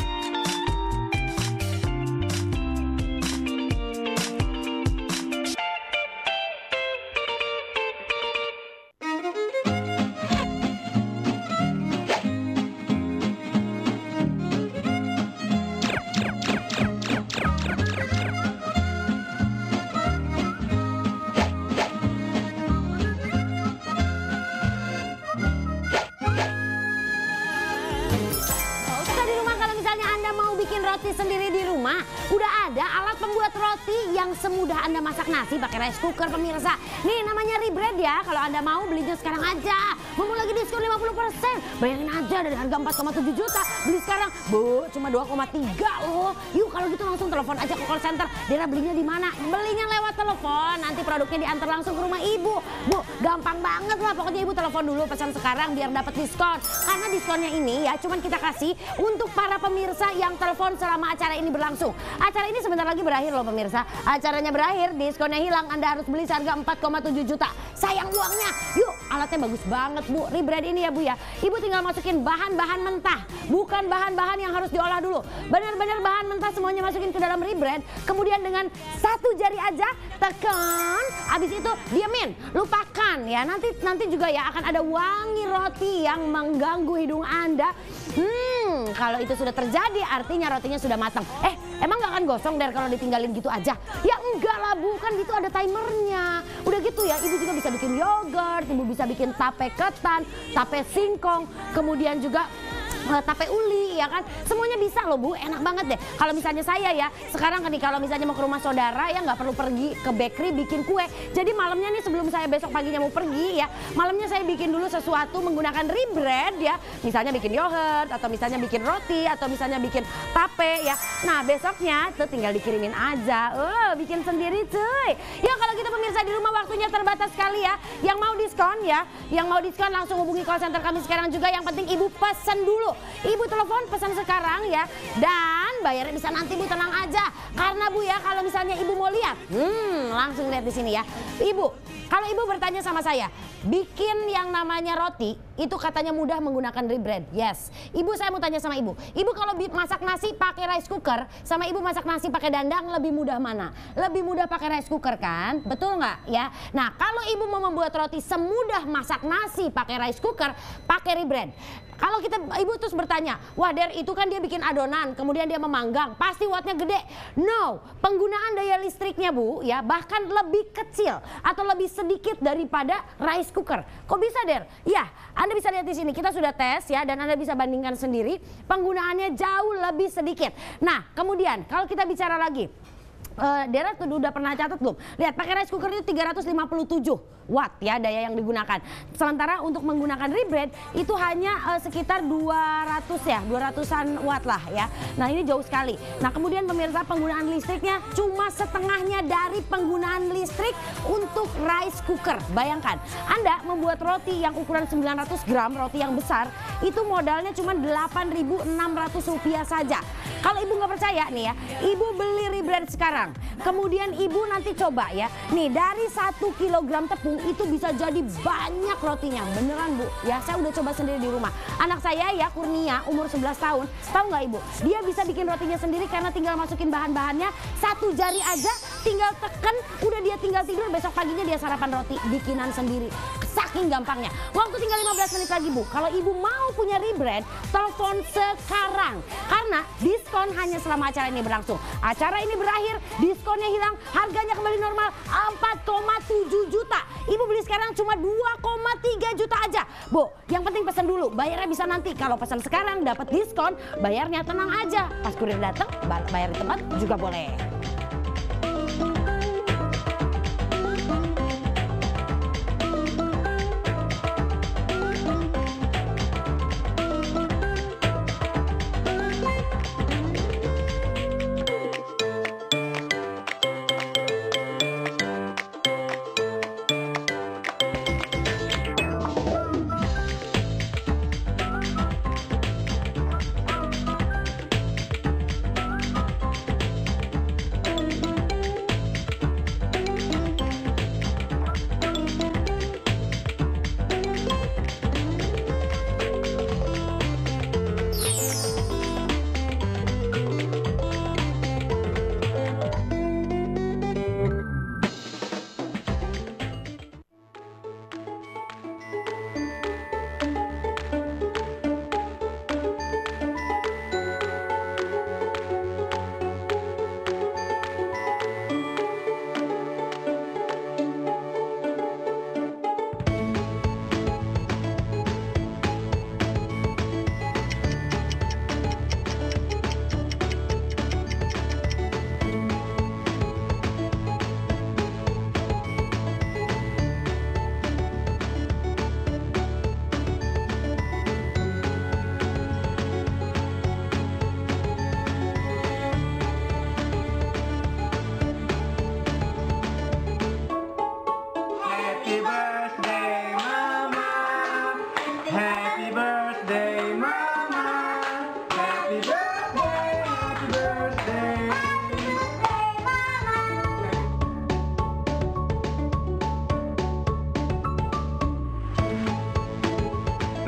Roti sendiri di rumah, udah ada alat pembuat roti yang semudah Anda masak nasi pakai rice cooker pemirsa. Nih namanya Rebread ya, kalau Anda mau belinya sekarang aja. Mumpung lagi diskon 50%, bayangin aja dari harga 4,7 juta, beli sekarang, Bu, cuma 2,3 loh. Yuk kalau gitu langsung telepon aja ke call center. Dera belinya di mana? Belinya lewat telepon, nanti produknya diantar langsung ke rumah ibu. Bu, gampang banget lah, pokoknya ibu telepon dulu, pesan sekarang biar dapat diskon. Karena diskonnya ini ya cuman kita kasih untuk para pemirsa yang telepon selama acara ini berlangsung. Acara ini sebentar lagi berakhir loh pemirsa. Acaranya berakhir, diskonnya hilang, Anda harus beli seharga 4,7 juta. Sayang uangnya. Yuk, alatnya bagus banget Bu. Rebread ini ya Bu ya. Ibu tinggal masukin bahan-bahan mentah, bukan bahan-bahan yang harus diolah dulu. Benar-benar bahan mentah semuanya masukin ke dalam Rebread. Kemudian dengan satu jari aja tekan, habis itu diamin, lupakan ya. Nanti juga ya akan ada wangi roti yang mengganggu hidung Anda. Kalau itu sudah terjadi artinya rotinya sudah matang. Emang nggak akan gosong Der kalau ditinggalin gitu aja? Ya enggak lah Bu, kan gitu ada timernya. Udah gitu ya, ibu juga bisa bikin yogurt, ibu bisa bikin tape ketan, tape singkong, kemudian juga tape uli ya kan, semuanya bisa loh Bu, enak banget deh. Kalau misalnya saya ya sekarang nih kalau misalnya mau ke rumah saudara ya nggak perlu pergi ke bakery bikin kue. Jadi malamnya nih sebelum saya besok paginya mau pergi ya, malamnya saya bikin dulu sesuatu menggunakan Rebread ya, misalnya bikin yogurt atau misalnya bikin roti atau misalnya bikin tape ya. Nah besoknya tuh tinggal dikirimin aja, bikin sendiri cuy. Ya kalau gitu pemirsa di rumah waktunya terbatas sekali ya. Yang mau diskon ya, yang mau diskon langsung hubungi call center kami sekarang juga. Yang penting ibu pesan dulu. Ibu telepon pesan sekarang ya, dan bayarnya bisa nanti Bu, tenang aja. Karena Bu ya kalau misalnya ibu mau lihat, langsung lihat di sini ya. Ibu, kalau ibu bertanya sama saya, bikin yang namanya roti itu katanya mudah menggunakan Rebread. Yes. Ibu saya mau tanya sama ibu. Ibu kalau masak nasi pakai rice cooker sama ibu masak nasi pakai dandang lebih mudah mana? Lebih mudah pakai rice cooker kan? Betul nggak ya? Nah kalau ibu mau membuat roti semudah masak nasi pakai rice cooker, pakai Rebread. Kalau ibu terus bertanya, wah Der itu kan dia bikin adonan, kemudian dia memanggang, pasti wattnya gede. No, penggunaan daya listriknya Bu ya bahkan lebih kecil atau lebih sedikit daripada rice cooker. Kok bisa Der? Ya, Anda bisa lihat di sini, kita sudah tes ya dan Anda bisa bandingkan sendiri, penggunaannya jauh lebih sedikit. Nah, kemudian kalau kita bicara lagi, Dera udah pernah catat belum? Lihat pakai rice cooker itu 357 watt ya daya yang digunakan. Sementara untuk menggunakan Rebread itu hanya sekitar 200-an watt lah ya. Nah ini jauh sekali. Nah kemudian pemirsa penggunaan listriknya cuma setengahnya dari penggunaan listrik untuk rice cooker. Bayangkan Anda membuat roti yang ukuran 900 gram, roti yang besar, itu modalnya cuma Rp8.600 saja. Kalau ibu nggak percaya nih ya, ibu beli Rebread sekarang. karang. Kemudian ibu nanti coba ya. Nih dari 1 kilogram tepung itu bisa jadi banyak rotinya. Beneran Bu, ya saya udah coba sendiri di rumah. Anak saya ya Kurnia umur 11 tahun. Tahu nggak Ibu? Dia bisa bikin rotinya sendiri karena tinggal masukin bahan-bahannya. 1 jari aja tinggal tekan, udah dia tinggal tidur, besok paginya dia sarapan roti bikinan sendiri. Saking gampangnya. Waktu tinggal 15 menit lagi Bu. Kalau ibu mau punya Rebread, telepon sekarang. Karena diskon hanya selama acara ini berlangsung. Acara ini berakhir, diskonnya hilang, harganya kembali normal 4,7 juta. Ibu beli sekarang cuma 2,3 juta aja. Bu, yang penting pesan dulu, bayarnya bisa nanti. Kalau pesan sekarang dapat diskon, bayarnya tenang aja. Pas kurir datang, bayar di tempat juga boleh.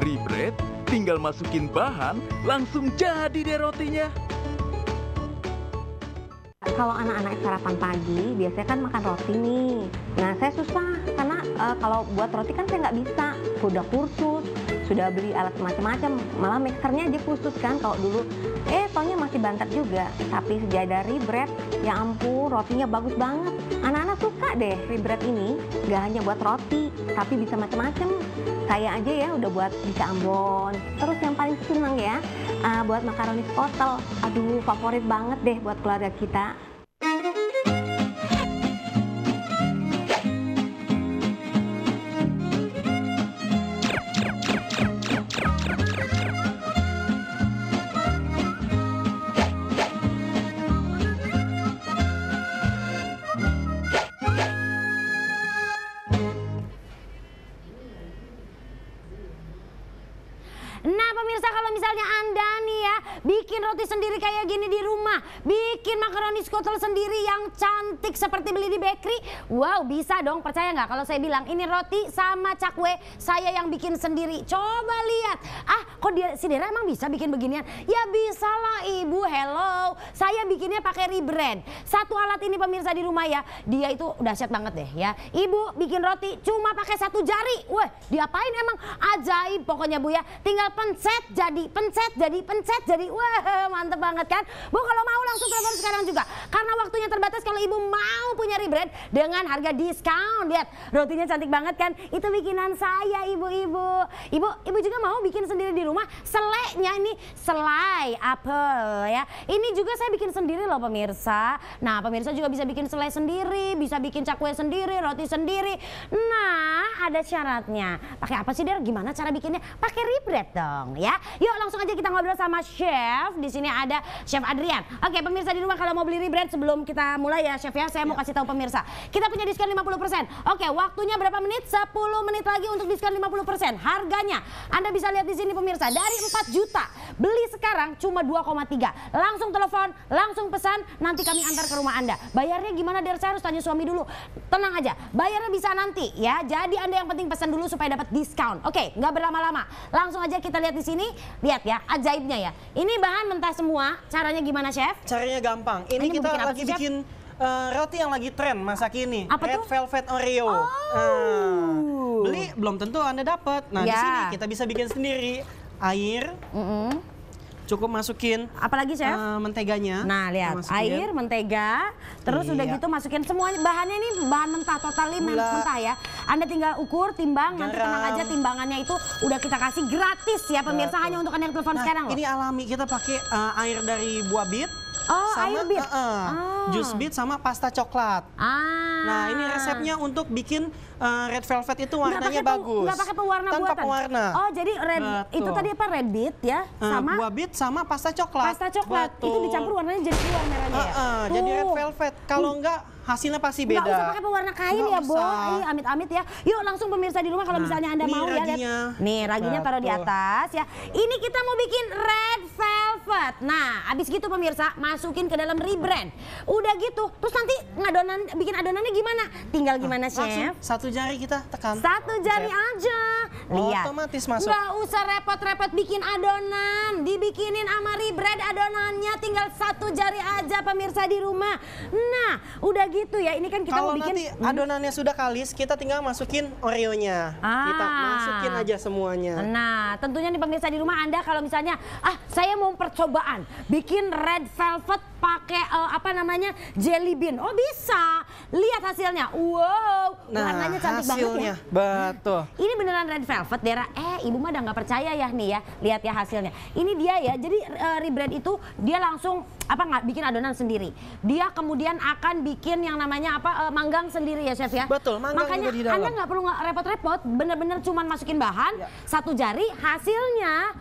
Rebread, tinggal masukin bahan, langsung jadi deh rotinya. Kalau anak-anak sarapan pagi, biasanya kan makan roti nih. Nah, saya susah karena kalau buat roti kan saya nggak bisa. Udah kursus, sudah beli alat macam-macam, malah mixernya aja khusus kan. Kalau dulu, taunya masih bantet juga. Tapi sejak ada Rebread, ya ampun, rotinya bagus banget. Anak-anak suka deh Rebread ini. Nggak hanya buat roti, tapi bisa macam-macam. Saya aja ya udah buat bisa Ambon. Terus yang paling seneng ya, buat makaroni skotel. Aduh, favorit banget deh buat keluarga kita. Nah pemirsa, kalau misalnya Anda nih ya bikin roti sendiri kayak gini di rumah, bikin makaroni skotel sendiri yang cantik seperti beli di bakery, wow bisa dong. Percaya nggak kalau saya bilang ini roti sama cakwe saya yang bikin sendiri. Coba lihat, kok si Dera emang bisa bikin beginian? Ya bisa lah Ibu, hello. Saya bikinnya pakai Rebread. Satu alat ini pemirsa di rumah ya, dia itu dahsyat banget deh ya. Ibu bikin roti cuma pakai 1 jari. Wah, diapain emang? Ajaib pokoknya Bu ya. Tinggal pencet jadi, pencet jadi, pencet jadi. Wah, mantep banget kan? Bu, kalau mau langsung telepon sekarang juga. Karena waktunya terbatas. Kalau Ibu mau punya Rebread dengan harga diskon. Lihat, rotinya cantik banget kan? Itu bikinan saya ibu-ibu. Ibu juga mau bikin sendiri di rumah. Selainya ini selai apel ya. Ini juga saya bikin sendiri loh pemirsa. Nah, pemirsa juga bisa bikin selai sendiri, bisa bikin cakwe sendiri, roti sendiri. Nah, ada syaratnya. Pakai apa sih, Der? Gimana cara bikinnya? Pakai Rebread dong ya. Yuk langsung aja kita ngobrol sama chef. Di sini ada Chef Adrian. Oke, pemirsa di rumah kalau mau beli Rebread, sebelum kita mulai ya Chef ya. Saya mau kasih tahu pemirsa. Kita punya diskon 50%. Oke, waktunya berapa menit? 10 menit lagi untuk diskon 50%. Harganya Anda bisa lihat di sini pemirsa, dari 4 juta. Beli sekarang cuma 2,3. Langsung telepon, langsung pesan, nanti kami antar ke rumah Anda. Bayarnya gimana? Der, saya harus tanya suami dulu. Tenang aja, bayarnya bisa nanti ya. Jadi Anda yang penting pesan dulu supaya dapat diskon. Oke, nggak berlama-lama. Langsung aja kita lihat di sini. Lihat ya, ajaibnya ya. Ini bahan mentah semua. Caranya gimana, Chef? Caranya gampang. Ini mau kita bikin apa lagi sih, Chef? bikin roti yang lagi tren masa kini. Apa Red tuh? Velvet Oreo. Beli belum tentu Anda dapat. Nah, di Ya. sini kita bisa bikin sendiri. Air, cukup masukin Apalagi, Chef? menteganya. Nah, lihat, Kita masukin. air, mentega, terus udah Iya. gitu masukin semuanya. Bahannya ini bahan mentah, totally Gula. mentah ya. Anda tinggal ukur, timbang, nanti Garam. tenang aja timbangannya itu udah kita kasih gratis ya pemirsa, Betul. hanya untuk Anda yang telepon Nah, sekarang loh. ini alami, kita pakai air dari buah bit. Oh, sama, air bit. Jus bit sama pasta coklat. Nah, ini resepnya untuk bikin red velvet itu warnanya bagus. Nggak pakai pewarna Tanpa buatan. pewarna. Oh, jadi red Betul. itu tadi apa? Red beet ya, sama buah bit sama pasta coklat. pasta coklat. Betul. Itu dicampur warnanya jadi keluar merahnya ya. Jadi red Tuh. velvet. Kalau enggak hasilnya pasti beda. Nggak usah pakai pewarna kain Nggak ya, Bo. usah. Ih, amit-amit ya. Yuk langsung pemirsa di rumah kalau Nah, misalnya Anda ini mau ya. raginya. Lihat. Nih, raginya taruh di Betul. atas ya. Ini kita mau bikin red velvet. Nah, abis gitu pemirsa, masukin ke dalam rebrand. Udah gitu, terus nanti bikin adonannya gimana? Tinggal gimana, Langsung Chef? satu jari kita tekan. Satu jari aja. Lihat. Otomatis masuk. Nggak usah repot-repot bikin adonan. Dibikinin sama rebrand adonannya tinggal satu jari aja pemirsa di rumah. Nah, udah gitu ya. Ini kan kita Kalau mau bikin nanti adonannya sudah kalis, kita tinggal masukin Oreonya. Kita masukin aja semuanya. Nah, tentunya nih pemirsa di rumah Anda kalau misalnya, saya mau percobaan bikin red velvet pakai jelly bean. Oh, bisa. Lihat hasilnya. Wow, warnanya cantik banget ya. hasilnya. Betul. Ini beneran red velvet, Dera. Ibu mah udah nggak percaya ya nih ya. Lihat ya hasilnya. Ini dia ya. Jadi rebrand itu dia langsung nggak bikin adonan sendiri. Dia kemudian akan bikin yang namanya manggang sendiri ya, Chef ya. Betul, manggang Makanya juga di dalam. Anda nggak perlu repot-repot. Bener-bener cuman masukin bahan, satu jari, hasilnya.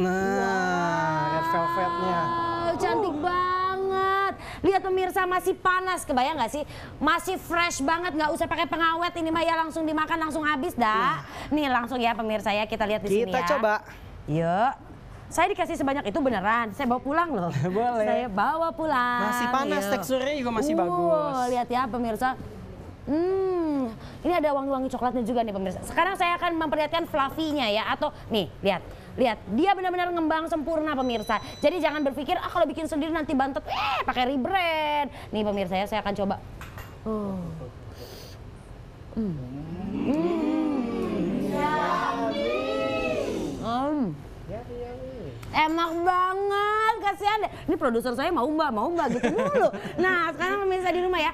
Nah, red velvetnya. Wow, cantik banget. Lihat pemirsa, masih panas, kebayang nggak sih? Masih fresh banget, nggak usah pakai pengawet. Ini mah ya langsung dimakan, langsung habis dah. Nih langsung ya pemirsa ya, kita lihat di sini ya. Kita coba. Yuk. Saya dikasih sebanyak itu beneran. Saya bawa pulang loh. Boleh. Saya bawa pulang. Masih panas, Yuk. teksturnya juga masih bagus. Lihat ya pemirsa. Ini ada wangi-wangi coklatnya juga nih pemirsa. Sekarang saya akan memperlihatkan fluffy-nya ya. Atau nih, lihat. Dia benar-benar ngembang sempurna pemirsa. Jadi jangan berpikir, kalau bikin sendiri nanti bantet, pakai rebrand. Nih pemirsa ya, saya akan coba. Enak banget, kasihan deh. Ini produser saya mau mbak gitu mulu. Nah sekarang pemirsa di rumah ya,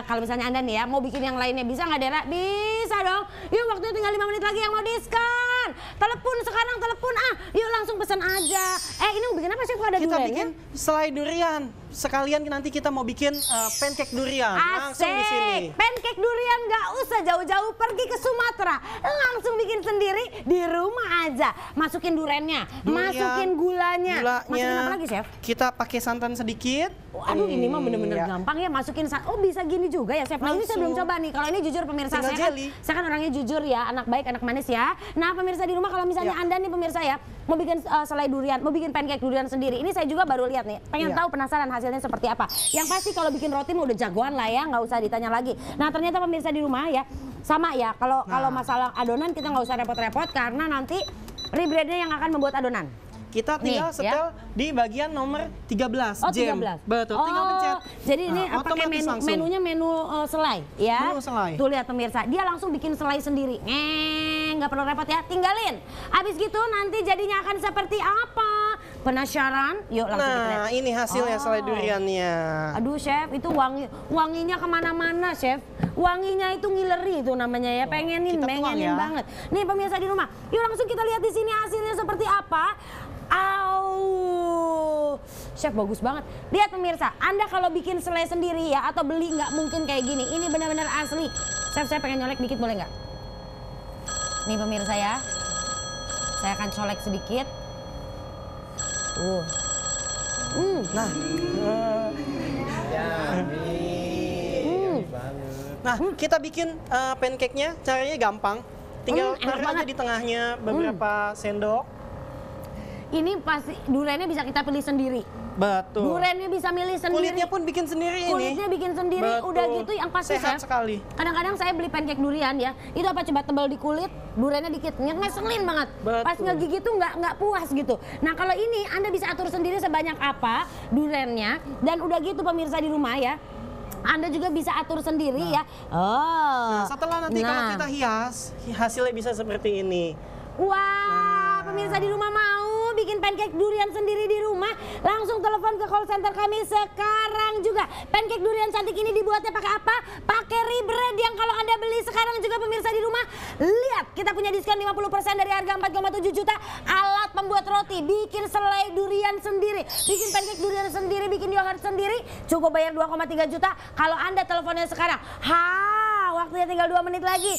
kalau misalnya Anda nih ya mau bikin yang lainnya, bisa nggak Dera? Bisa dong. Yuk, waktunya tinggal 5 menit lagi yang mau diskon. Telepon sekarang, telepon yuk langsung pesan aja. Ini mau bikin apa sih? Kok ada Kita duriannya? bikin selai durian. Sekalian nanti kita mau bikin pancake durian. Langsung di sini. Pancake durian nggak usah jauh-jauh pergi ke Sumatera, langsung bikin sendiri di rumah aja. Masukin duriannya, masukin gulanya. Masukin apa lagi, Chef? Kita pakai santan sedikit. Aduh, ini mah bener-bener Iya. gampang ya, masukin oh bisa gini juga ya, Chef. Nah ini saya belum Langsung. coba nih. Kalau ini jujur pemirsa, Tinggal jelly. saya kan orangnya jujur ya, anak baik, anak manis ya. Nah pemirsa di rumah, kalau misalnya Anda nih pemirsa ya mau bikin selai durian, mau bikin pancake durian sendiri, ini saya juga baru lihat nih. Pengen tahu, penasaran hasilnya seperti apa. Yang pasti kalau bikin roti mah udah jagoan lah ya, nggak usah ditanya lagi. Nah ternyata pemirsa di rumah ya sama ya. Kalau masalah adonan kita nggak usah repot-repot karena nanti rebrandnya yang akan membuat adonan. Kita tinggal Nih, setel di bagian nomor 13, Oh, jam. 13. Betul, tinggal pencet. Jadi ini pakai otomatis langsung. menunya menu selai ya. Menu selai. Tuh lihat pemirsa, dia langsung bikin selai sendiri. Nggak perlu repot ya, tinggalin. Habis gitu nanti jadinya akan seperti apa? Penasaran? Yuk langsung kita lihat. Nah, ini hasilnya selai duriannya. Aduh Chef, itu wanginya kemana-mana Chef. Wanginya itu ngileri itu namanya ya, pengenin kita tuang ya. banget. Nih pemirsa di rumah, yuk langsung kita lihat di sini hasilnya seperti apa. Chef bagus banget. Lihat pemirsa, Anda kalau bikin selai sendiri ya atau beli nggak mungkin kayak gini. Ini benar-benar asli. Chef, saya pengen nyolek dikit boleh nggak? Nih pemirsa ya, saya akan colek sedikit. Nah, Nah, kita bikin pancake-nya caranya gampang. Tinggal enak taruh aja banget. di tengahnya beberapa sendok. Ini pasti duriannya bisa kita pilih sendiri. Betul. Duriannya bisa milih sendiri. Kulitnya pun bikin sendiri ini. Kulitnya bikin sendiri. Betul. Udah gitu yang pasti Sehat Chef, sekali. kadang-kadang saya beli pancake durian ya, itu apa coba tebal di kulit, duriannya dikit, ngeselin banget. Betul. Pas ngegigit tuh nggak puas gitu. Nah kalau ini Anda bisa atur sendiri sebanyak apa duriannya, dan udah gitu pemirsa di rumah ya, Anda juga bisa atur sendiri ya. Oh. Nah, setelah nanti kalau kita hias, hasilnya bisa seperti ini. Wah, pemirsa di rumah mau bikin pancake durian sendiri di rumah? Langsung telepon ke call center kami sekarang juga. Pancake durian cantik ini dibuatnya pakai apa? Pakai Rebread yang kalau Anda beli sekarang juga pemirsa di rumah, lihat kita punya diskon 50% dari harga 4,7 juta. Alat pembuat roti, bikin selai durian sendiri, bikin pancake durian sendiri, bikin yogurt sendiri, cukup bayar 2,3 juta. Kalau Anda teleponnya sekarang, waktunya tinggal 2 menit lagi.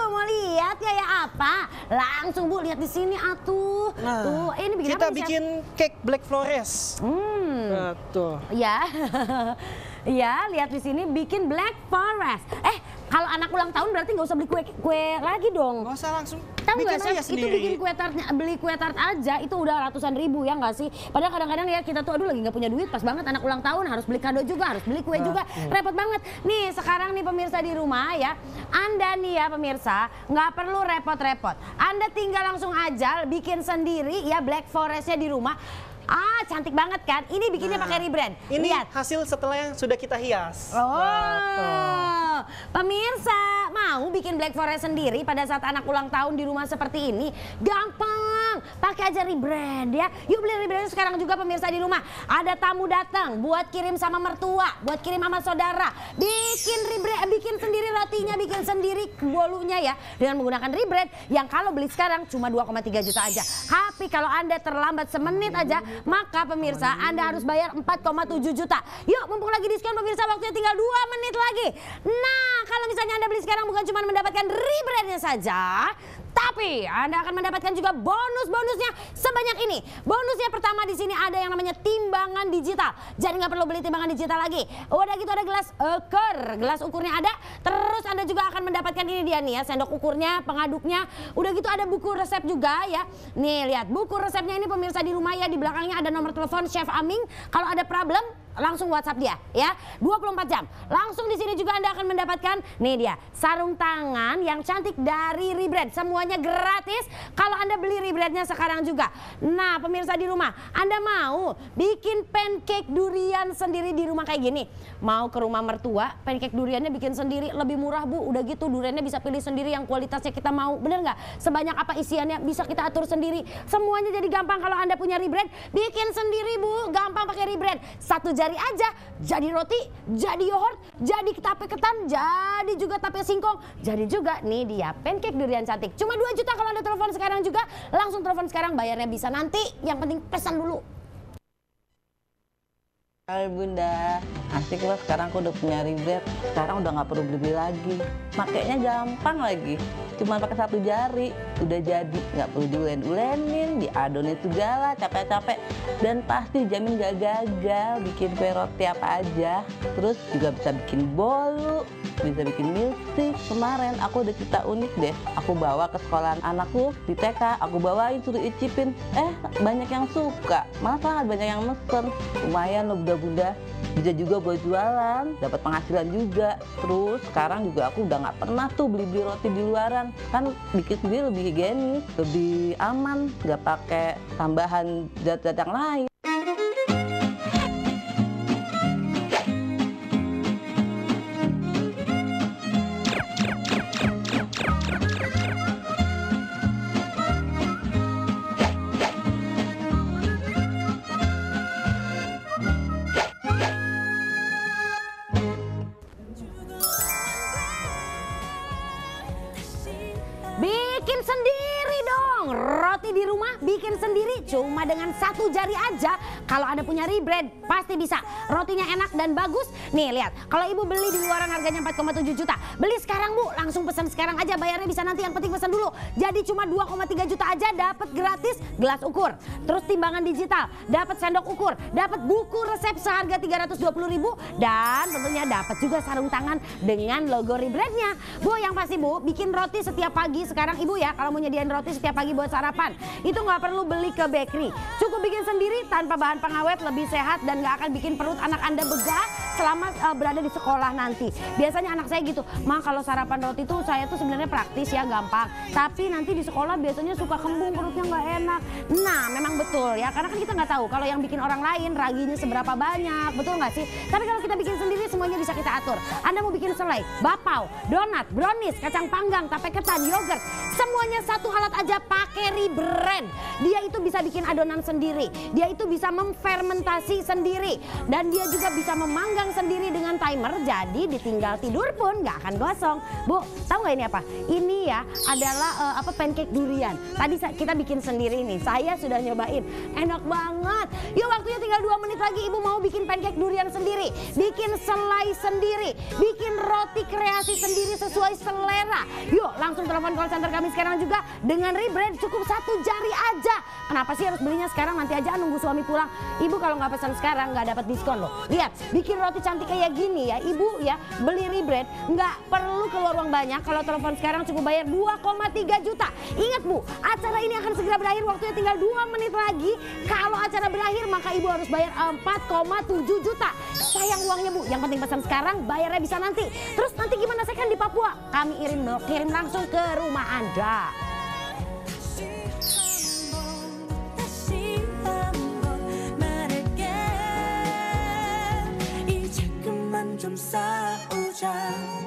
Mau lihat kayak apa? Langsung Bu, lihat di sini atuh. Nah, Ini bikin kita apa nih, Chef? bikin cake Black Forest. Betul. Ya, ya lihat di sini bikin Black Forest. Kalau anak ulang tahun berarti nggak usah beli kue lagi dong. Nggak usah langsung Tahu bikin nggak Chef, aja itu sendiri. bikin kue tartnya, beli kue tart aja itu udah ratusan ribu ya nggak sih? Padahal kadang-kadang ya kita tuh aduh lagi nggak punya duit, pas banget anak ulang tahun harus beli kado juga, harus beli kue juga, repot banget. Nih sekarang nih pemirsa di rumah ya, Anda nih ya pemirsa nggak perlu repot-repot. Anda tinggal langsung aja bikin sendiri ya Black Forest-nya di rumah. Cantik banget kan? Ini bikinnya pakai Rebread. Ini Lihat. hasil setelah yang sudah kita hias. Oh, pemirsa mau bikin Black Forest sendiri pada saat anak ulang tahun di rumah seperti ini? Gampang, pakai aja Rebread ya. Yuk beli Rebread sekarang juga pemirsa di rumah. Ada tamu datang, buat kirim sama mertua, buat kirim sama saudara. Bikin Rebread, bikin sendiri rotinya, bikin sendiri bolunya ya. Dengan menggunakan Rebread yang kalau beli sekarang cuma 2,3 juta aja. Tapi kalau Anda terlambat semenit aja, maka pemirsa Anda harus bayar 4,7 juta. Yuk mumpung lagi diskon pemirsa, waktunya tinggal 2 menit lagi. Nah kalau misalnya Anda beli sekarang bukan cuma mendapatkan Rebreadnya saja, tapi Anda akan mendapatkan juga bonus-bonusnya sebanyak ini. Bonusnya pertama di sini ada yang namanya timbangan digital. Jadi nggak perlu beli timbangan digital lagi. Udah gitu ada gelas ukur, gelas ukurnya ada. Terus Anda juga akan mendapatkan ini dia nih ya, sendok ukurnya, pengaduknya. Udah gitu ada buku resep juga ya. Nih lihat buku resepnya ini pemirsa di rumah ya, di belakangnya ada nomor telepon Chef Aming. Kalau ada problem langsung WhatsApp dia ya, 24 jam. Langsung di sini juga Anda akan mendapatkan nih dia sarung tangan yang cantik dari Rebread. Semuanya gratis kalau Anda beli Rebreadnya sekarang juga. Nah pemirsa di rumah, Anda mau bikin pancake durian sendiri di rumah kayak gini? Mau ke rumah mertua, pancake duriannya bikin sendiri lebih murah Bu. Udah gitu duriannya bisa pilih sendiri yang kualitasnya kita mau. Bener nggak? Sebanyak apa isiannya bisa kita atur sendiri. Semuanya jadi gampang kalau Anda punya Rebread. Bikin sendiri Bu, gampang pakai Rebread. Satu jari aja, jadi roti, jadi yogurt, jadi tape ketan, jadi juga tape singkong, jadi juga nih dia pancake durian cantik. Cuma 2 juta kalau Anda telepon sekarang juga. Langsung telepon sekarang, bayarnya bisa nanti. Yang penting pesan dulu. Hai Bunda, asik loh sekarang aku udah punya Rebread. Sekarang udah nggak perlu beli lagi. Makainya gampang lagi. Cuma pakai 1 jari udah jadi, nggak perlu diulen-ulenin, diadonin segala, capek-capek. Dan pasti jamin gak gagal bikin kue roti apa aja. Terus juga bisa bikin bolu, bisa bikin milkshake. Kemarin aku ada cerita unik deh. Aku bawa ke sekolahan anakku di TK, aku bawain suruh icipin. Banyak yang suka, malah sangat banyak yang mesen. Lumayan loh Bunda, bisa juga buat jualan, dapat penghasilan juga. Terus sekarang juga aku udah nggak pernah tuh beli roti di luaran, kan bikin sendiri lebih higienis, lebih aman, nggak pakai tambahan zat-zat yang lain. Bikin sendiri dong, roti di rumah bikin sendiri cuma dengan 1 jari aja. Kalau Anda punya Rebread, pasti bisa. Rotinya enak dan bagus. Nih lihat, kalau ibu beli di luaran harganya 4,7 juta. Beli sekarang Bu, langsung pesan sekarang aja, bayarnya bisa nanti, yang penting pesan dulu. Jadi cuma 2,3 juta aja dapat gratis gelas ukur. Terus timbangan digital, dapat sendok ukur, dapat buku resep seharga 320.000 dan tentunya dapat juga sarung tangan dengan logo Rebreadnya. Bu, yang pasti Bu, bikin roti setiap pagi sekarang ibu ya, kalau mau nyediain roti setiap pagi buat sarapan, itu nggak perlu beli ke bakery. Cukup bikin sendiri tanpa bahan pengawet, lebih sehat dan nggak akan bikin perut anak Anda begah selama berada di sekolah nanti. Biasanya anak saya gitu, Ma kalau sarapan roti tuh saya tuh sebenarnya praktis ya, gampang. Tapi nanti di sekolah biasanya suka kembung, perutnya nggak enak. Nah memang betul ya, karena kan kita nggak tahu kalau yang bikin orang lain raginya seberapa banyak, betul nggak sih? Tapi kalau kita bikin sendiri semuanya bisa kita atur. Anda mau bikin selai, bapau, donat, brownies, kacang panggang, tape ketan, yogurt, semuanya satu alat aja pakai Rebread. Dia itu bisa bikin adonan sendiri, dia itu bisa memfermentasi sendiri, dan dia juga bisa memanggang sendiri dengan timer. Jadi ditinggal tidur pun nggak akan gosong. Bu, tahu nggak ini apa? Ini ya adalah pancake durian. Tadi kita bikin sendiri nih. Saya sudah nyobain, enak banget. Yuk waktunya tinggal 2 menit lagi ibu mau bikin pancake durian sendiri, bikin selai sendiri, bikin roti kreasi sendiri sesuai selera. Yuk langsung telepon call center kami sekarang juga. Dengan Rebread cukup 1 jari aja. Kenapa sih harus belinya sekarang, nanti aja nunggu suami pulang? Ibu kalau nggak pesan sekarang nggak dapat diskon loh. Lihat, bikin roti cantik kayak gini ya ibu ya, beli Rebread nggak perlu keluar uang banyak. Kalau telepon sekarang cukup bayar 2,3 juta. Ingat Bu, acara ini akan segera berakhir, waktunya tinggal 2 menit lagi. Kalau acara berakhir maka ibu harus bayar 4,7 juta. Sayang uangnya Bu, yang penting pesan sekarang, bayarnya bisa nanti. Terus nanti gimana, saya kan di Papua, kami kirim langsung ke rumah Anda. 좀 싸우자.